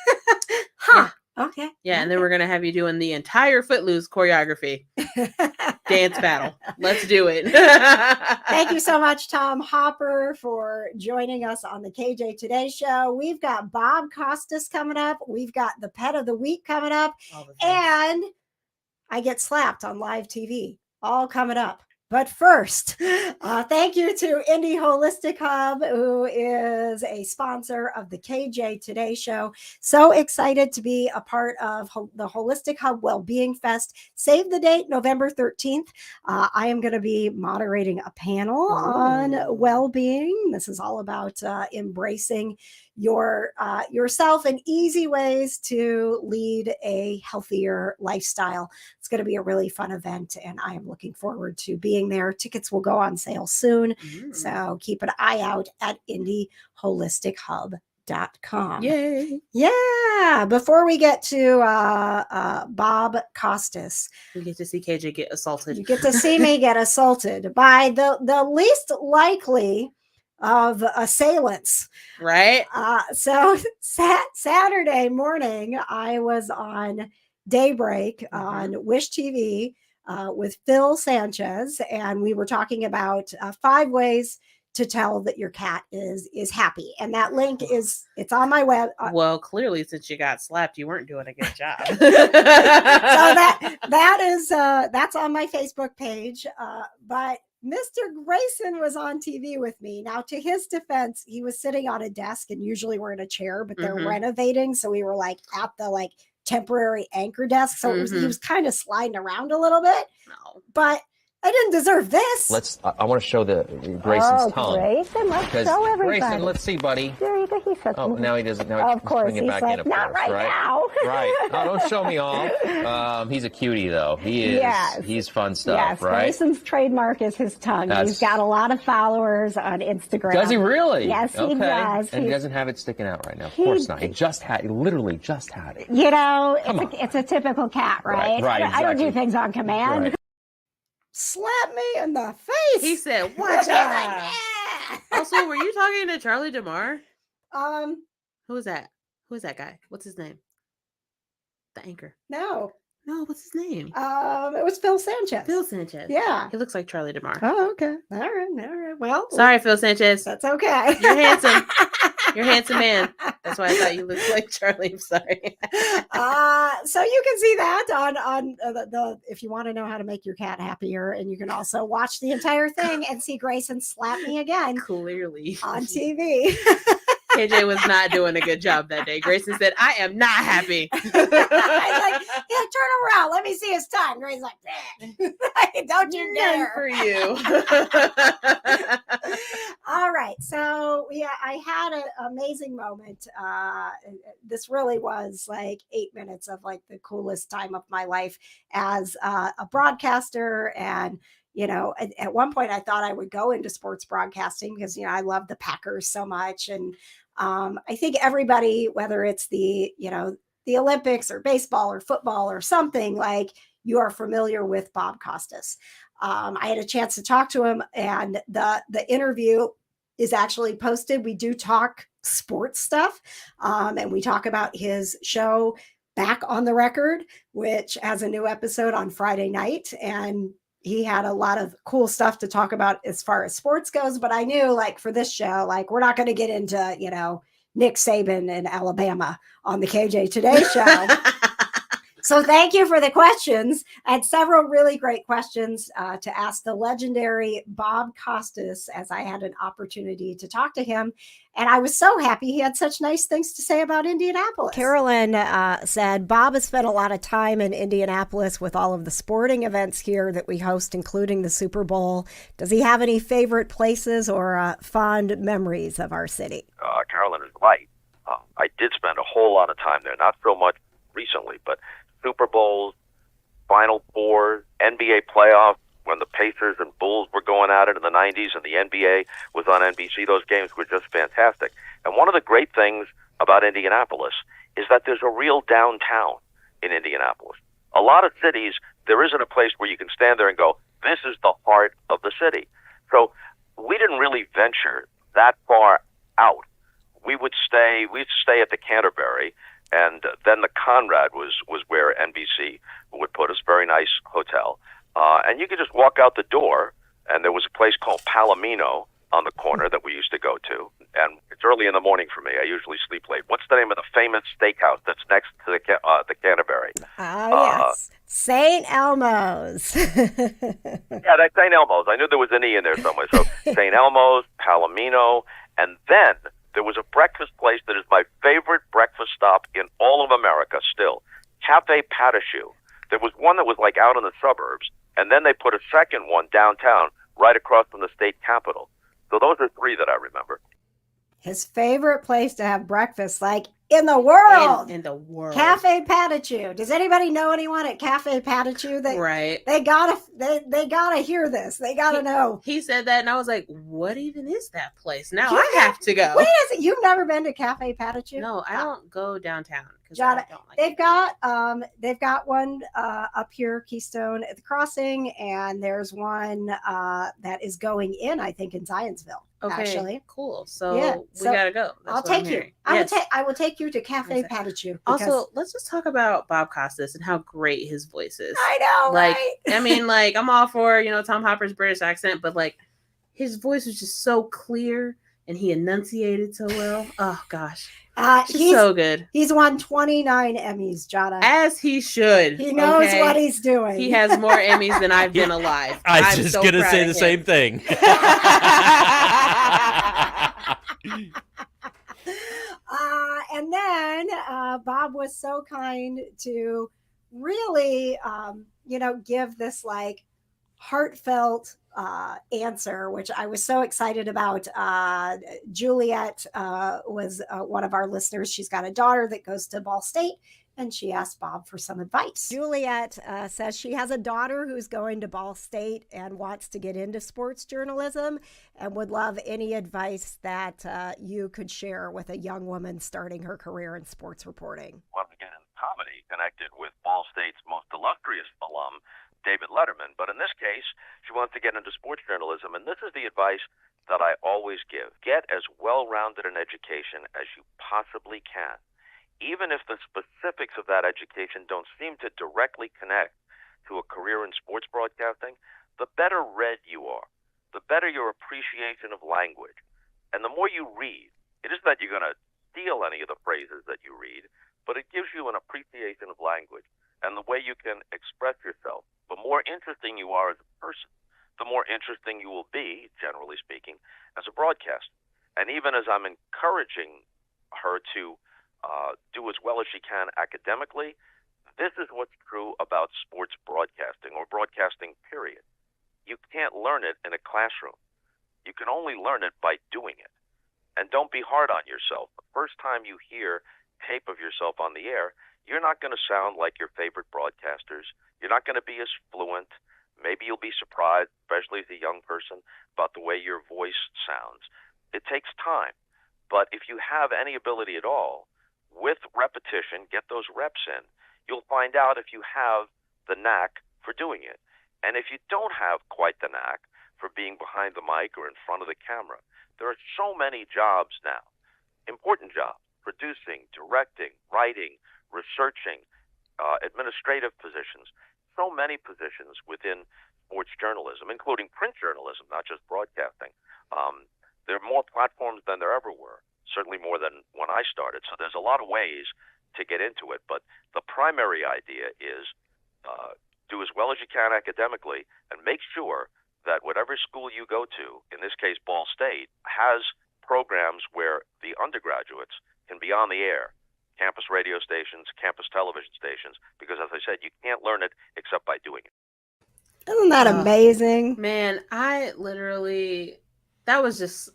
okay. Yeah, and then we're going to have you doing the entire Footloose choreography. Dance battle. Let's do it. Thank you so much, Tom Hopper, for joining us on the KJ Today Show. We've got Bob Costas coming up. We've got the Pet of the Week coming up. And I get slapped on live TV. All coming up. But first, thank you to Indy Holistic Hub, who is a sponsor of the KJ Today Show. So excited to be a part of the Holistic Hub Wellbeing Fest. Save the date, November 13th. I am going to be moderating a panel on well-being. This is all about embracing yourself and easy ways to lead a healthier lifestyle. It's going to be a really fun event, and I am looking forward to being there. Tickets will go on sale soon, so keep an eye out at IndyHolisticHub.com. Yay. Yeah. Before we get to Bob Costas, We get to see KJ get assaulted. you get to see me get assaulted by the least likely of assailants. Right? So Saturday morning, I was on Daybreak on Wish TV with Phil Sanchez, and we were talking about 5 ways to tell that your cat is happy. And that link it's on my web. Well, clearly, since you got slapped, you weren't doing a good job. So that's on my Facebook page. But Mr. Grayson was on TV with me. Now, to his defense, he was sitting on a desk, and usually we're in a chair, but they're renovating. So we were like at the temporary anchor desk. So he was kind of sliding around a little bit, but I didn't deserve this. I want to show Grayson's tongue. Grayson, let's show everybody. Grayson, let's see, buddy. There you go. He says, Oh, now he doesn't. Now of course, bring it back in. Of not course, right now. Right. Oh, don't show me off. He's a cutie, though. He is. Yes. He's fun stuff, Yes, right? Grayson's trademark is his tongue. He's got a lot of followers on Instagram. Does he really? Yes, he okay. does. And he doesn't have it sticking out right now. Of course not. He literally just had it. It's a typical cat, right? Right, I don't do exactly. things on command. Right. Slap me in the face. He said, watch out. Also, were you talking to Charlie DeMar? Who is that? Who is that guy? What's his name? The anchor. No, what's his name? it was Phil Sanchez. Phil Sanchez. Yeah. He looks like Charlie DeMar. Oh, okay. All right. Well, Sorry, Phil Sanchez. that's okay. You're handsome. You're a handsome man. That's why I thought you looked like Charlie. I'm sorry. So you can see that on the if you want to know how to make your cat happier, and you can also watch the entire thing and see Grayson slap me again Clearly. on TV. KJ was not doing a good job that day. Grayson said, I am not happy. I was like, yeah, turn around. Let me see his tongue. Grayson's like, don't you None dare. for you. All right. So I had an amazing moment. This really was like 8 minutes of like the coolest time of my life as a broadcaster. And, at one point I thought I would go into sports broadcasting because, I love the Packers so much. And I think everybody, whether it's the Olympics or baseball or football or something, like you are familiar with Bob Costas. I had a chance to talk to him, and the interview is actually posted. We do talk sports stuff, and we talk about his show Back on the Record, which has a new episode on Friday night. And he had a lot of cool stuff to talk about as far as sports goes. But I knew, like, for this show, like, we're not going to get into, you know, Nick Saban in Alabama on the KJ Today show. So thank you for the questions. I had several really great questions to ask the legendary Bob Costas, as I had an opportunity to talk to him. And I was so happy he had such nice things to say about Indianapolis. Carolyn said, Bob has spent a lot of time in Indianapolis with all of the sporting events here that we host, including the Super Bowl. Does he have any favorite places or fond memories of our city? Carolyn is right. I did spend a whole lot of time there, not so much recently, but Super Bowls, Final Four, NBA playoffs, when the Pacers and Bulls were going at it in the 90s and the NBA was on NBC, those games were just fantastic. And one of the great things about Indianapolis is that there's a real downtown in Indianapolis. A lot of cities, there isn't a place where you can stand there and go, this is the heart of the city. So we didn't really venture that far out. We'd stay at the Canterbury, and then the Conrad was where NBC would put us, very nice hotel. And you could just walk out the door, and there was a place called Palomino on the corner that we used to go to. And it's early in the morning for me. I usually sleep late. What's the name of the famous steakhouse that's next to the Canterbury? Yes, St. Elmo's. Yeah, that's St. Elmo's. I knew there was an E in there somewhere. So St. Elmo's, Palomino, and then there was a breakfast place that is my favorite breakfast stop in all of America still, Cafe Patachou. There was one that was like out in the suburbs, and then they put a second one downtown right across from the state capitol. So those are three that I remember. His favorite place to have breakfast, like, in the world. In the world. Cafe Patachou. Does anybody know anyone at Cafe Patachou? Right. They gotta hear this. They gotta know. He said that, and I was like, "What even is that place?" Now I have to go. Wait a second. You've never been to Cafe Patachou? No, I don't go downtown. John, I don't like they've got one up here, Keystone at the Crossing, and there's one that is going in, I think, in Zionsville. Okay, actually, cool. So yeah, we gotta go. I'll take you. I will take you to Cafe Patachou. Also, let's just talk about Bob Costas and how great his voice is. I know, like, right? I mean, like, I'm all for, Tom Hopper's British accent, but like, his voice was just so clear and he enunciated so well. Oh gosh, he's so good. He's won 29 Emmys, Jonna. As he should. He knows what he's doing. He has more Emmys than I've been alive. I was just gonna say the same thing. And then Bob was so kind to really, give this like heartfelt answer, which I was so excited about. Juliet was one of our listeners. She's got a daughter that goes to Ball State, and she asked Bob for some advice. Juliet says she has a daughter who's going to Ball State and wants to get into sports journalism and would love any advice that you could share with a young woman starting her career in sports reporting. Once again, comedy connected with Ball State's most illustrious alum, David Letterman. But in this case, she wants to get into sports journalism, and this is the advice that I always give. Get as well-rounded an education as you possibly can. Even if the specifics of that education don't seem to directly connect to a career in sports broadcasting, the better read you are, the better your appreciation of language. And the more you read, it isn't that you're going to steal any of the phrases that you read, but it gives you an appreciation of language and the way you can express yourself. The more interesting you are as a person, the more interesting you will be, generally speaking, as a broadcaster. And even as I'm encouraging her to do as well as she can academically, this is what's true about sports broadcasting or broadcasting, period. You can't learn it in a classroom. You can only learn it by doing it. And don't be hard on yourself. The first time you hear tape of yourself on the air, you're not going to sound like your favorite broadcasters. You're not going to be as fluent. Maybe you'll be surprised, especially as a young person, about the way your voice sounds. It takes time. But if you have any ability at all, with repetition, get those reps in, you'll find out if you have the knack for doing it. And if you don't have quite the knack for being behind the mic or in front of the camera, there are so many jobs now, important jobs, producing, directing, writing, researching, administrative positions, so many positions within sports journalism, including print journalism, not just broadcasting. There are more platforms than there ever were, certainly more than when I started. So there's a lot of ways to get into it. But the primary idea is do as well as you can academically and make sure that whatever school you go to, in this case Ball State, has programs where the undergraduates can be on the air, campus radio stations, campus television stations, because as I said, you can't learn it except by doing it. Isn't that amazing? Man, I was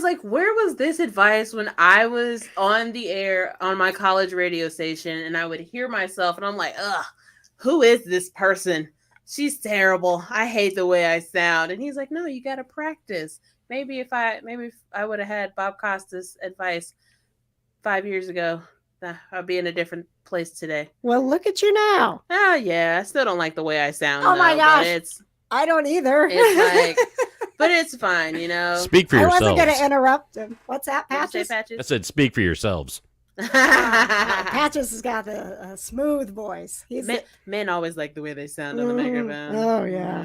like, where was this advice when I was on the air on my college radio station and I would hear myself and I'm like, ugh, who is this person? She's terrible. I hate the way I sound. And he's like, no, you got to practice. Maybe if I would have had Bob Costas advice 5 years ago, I'd be in a different place today. Well, look at you now. Oh, yeah. I still don't like the way I sound. Oh, my gosh. I don't either. It's like, but it's fine, you know. Speak for yourselves. I wasn't going to interrupt him. What's that, Patches? I said speak for yourselves. Patches has got a smooth voice. Men always like the way they sound on the microphone. Oh, yeah.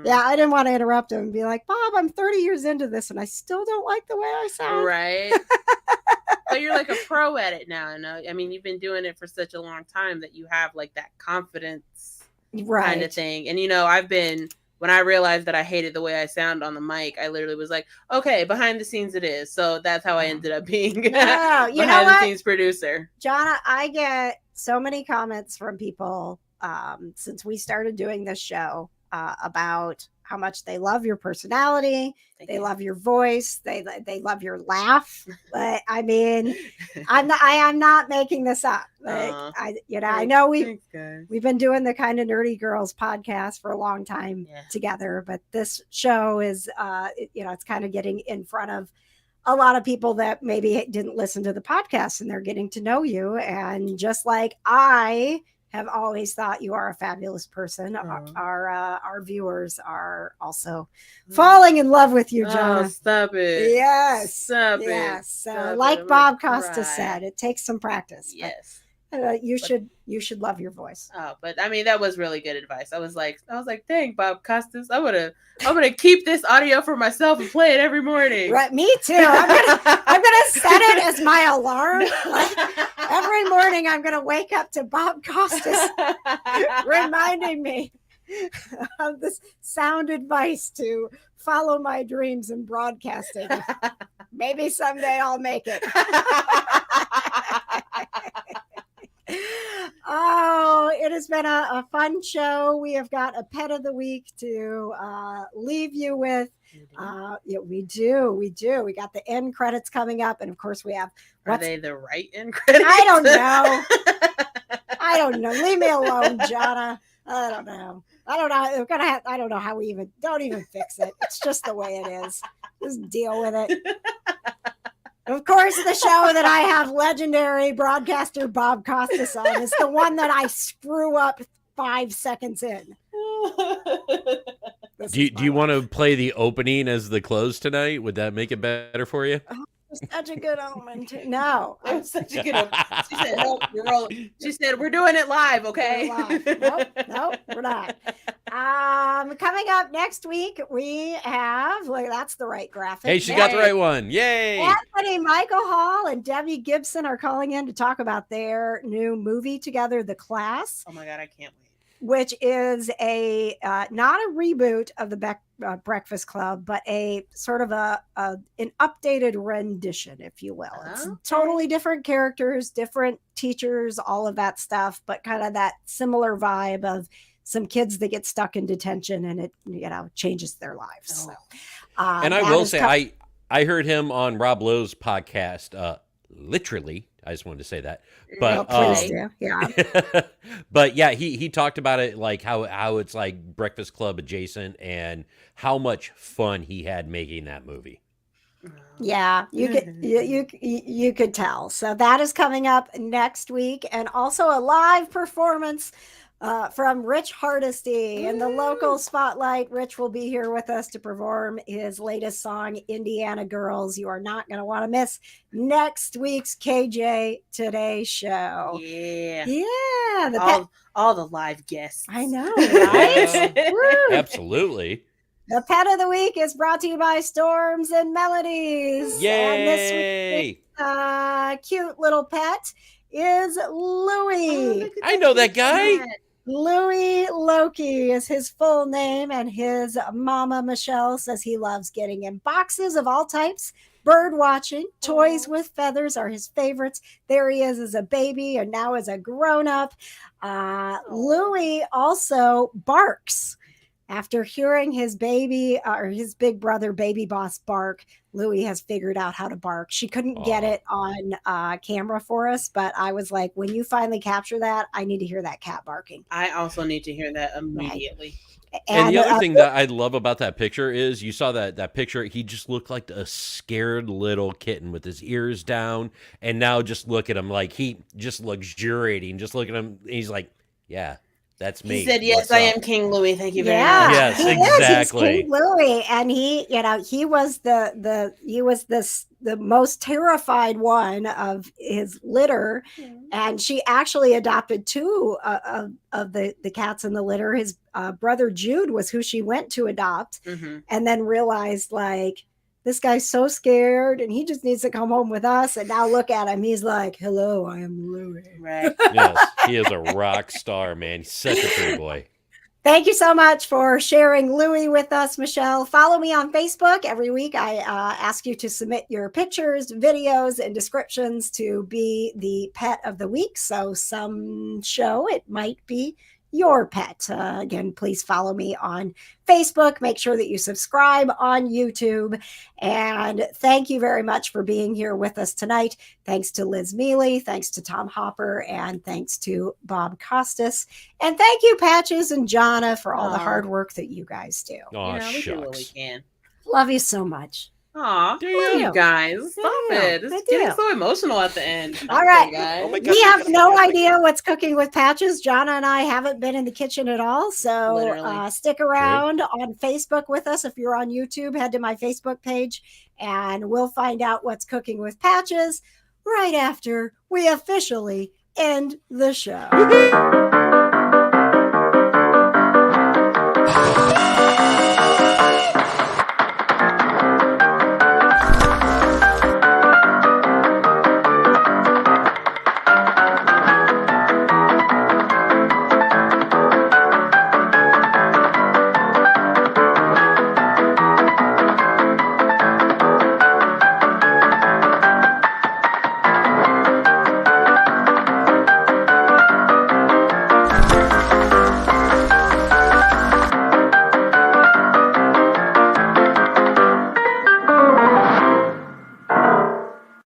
Yeah, I didn't want to interrupt him and be like, Bob, I'm 30 years into this and I still don't like the way I sound. Right. But you're like a pro at it now. I mean, you've been doing it for such a long time that you have like that confidence kind of thing. And, when I realized that I hated the way I sound on the mic, I literally was like, okay, behind the scenes it is. So that's how I ended up being behind the scenes producer. Jonna, I get so many comments from people since we started doing this show about how much they love your personality. They love your voice. They love your laugh. But I mean, I am not making this up. Like, I know we've been doing the Kind of Nerdy Girls podcast for a long time together, but this show is, it's kind of getting in front of a lot of people that maybe didn't listen to the podcast and they're getting to know you. And just like I have always thought you are a fabulous person, our viewers are also falling in love with you, John. Oh, stop it. Yes. Stop it. So stop like it. Bob Costas said, it takes some practice. Yes. You should love your voice. Oh, but I mean, that was really good advice. I was like, dang, Bob Costas, I'm gonna keep this audio for myself and play it every morning. Right, me too. I'm gonna set it as my alarm. Like, every morning, I'm gonna wake up to Bob Costas reminding me of this sound advice to follow my dreams in broadcasting. Maybe someday I'll make it. Oh, it has been a fun show. We have got a pet of the week to leave you with. We do. We got the end credits coming up. And of course we have. Are they the right end credits? I don't know. Leave me alone, Jonna. I don't know. I don't know how we don't even fix it. It's just the way it is. Just deal with it. Of course, the show that I have legendary broadcaster Bob Costas on is the one that I screw up 5 seconds in. Do you want to play the opening as the close tonight? Would that make it better for you? Oh, such a good omen. No. It was such a good omen. She said, nope, you're rolling. She said, we're doing it live, okay? Nope, we're not. Coming up next week, we have, that's the right graphic. Hey, she got the right one. Yay! Anthony Michael Hall and Debbie Gibson are calling in to talk about their new movie together, The Class. Oh my God, I can't wait. Which is a not a reboot of the Breakfast Club, but a sort of an updated rendition, if you will. It's totally different characters, different teachers, all of that stuff, but kind of that similar vibe of some kids that get stuck in detention and it changes their lives. So, and I will say, I heard him on Rob Lowe's podcast. Literally, I just wanted to say that, but please do. Yeah. But yeah, he talked about it like how it's like Breakfast Club adjacent and how much fun he had making that movie. Yeah, you could tell. So that is coming up next week, and also a live performance from Rich Hardesty in the local spotlight. Rich will be here with us to perform his latest song, Indiana Girls. You are not going to want to miss next week's KJ Today show. Yeah. Yeah. All the live guests. I know, right? Woo. Absolutely. The pet of the week is brought to you by Storms and Melodies. Yay! And this week's cute little pet is Louie. I know that guy. Louie Loki is his full name, and his mama Michelle says he loves getting in boxes of all types. Bird watching, toys with feathers are his favorites. There he is as a baby and now as a grown-up. Louie also barks. After hearing his baby or his big brother baby boss bark, Louie has figured out how to bark. She couldn't get it on camera for us, but I was like, when you finally capture that, I need to hear that cat barking. I also need to hear that immediately. Right. And the other thing that I love about that picture is you saw that picture. He just looked like a scared little kitten with his ears down. And now just look at him like he just luxuriating. Just look at him. He's like, yeah. That's me. He said, "Yes, I am King Louie. Thank you very much." Yes, he exactly. He's King Louie, and he was the most terrified one of his litter, and she actually adopted two of the cats in the litter. His brother Jude was who she went to adopt, and then realized like, this guy's so scared and he just needs to come home with us. And now look at him. He's like, hello, I am Louie. Right. Yes, he is a rock star, man. He's such a pretty boy. Thank you so much for sharing Louie with us, Michelle. Follow me on Facebook. Every week I ask you to submit your pictures, videos, and descriptions to be the pet of the week. So some show it might be your pet. Again, please follow me on Facebook. Make sure that you subscribe on YouTube. And thank you very much for being here with us tonight. Thanks to Liz Miele, thanks to Tom Hopper, and thanks to Bob Costas. And thank you, Patches and Jonna, for all the hard work that you guys do. Oh, we do what we can. Love you so much. Aw, love you guys. Stop it. It's getting so emotional at the end. All right. Guys. We have no idea what's cooking with Patches. Jonna and I haven't been in the kitchen at all. So stick around on Facebook with us. If you're on YouTube, head to my Facebook page and we'll find out what's cooking with Patches right after we officially end the show.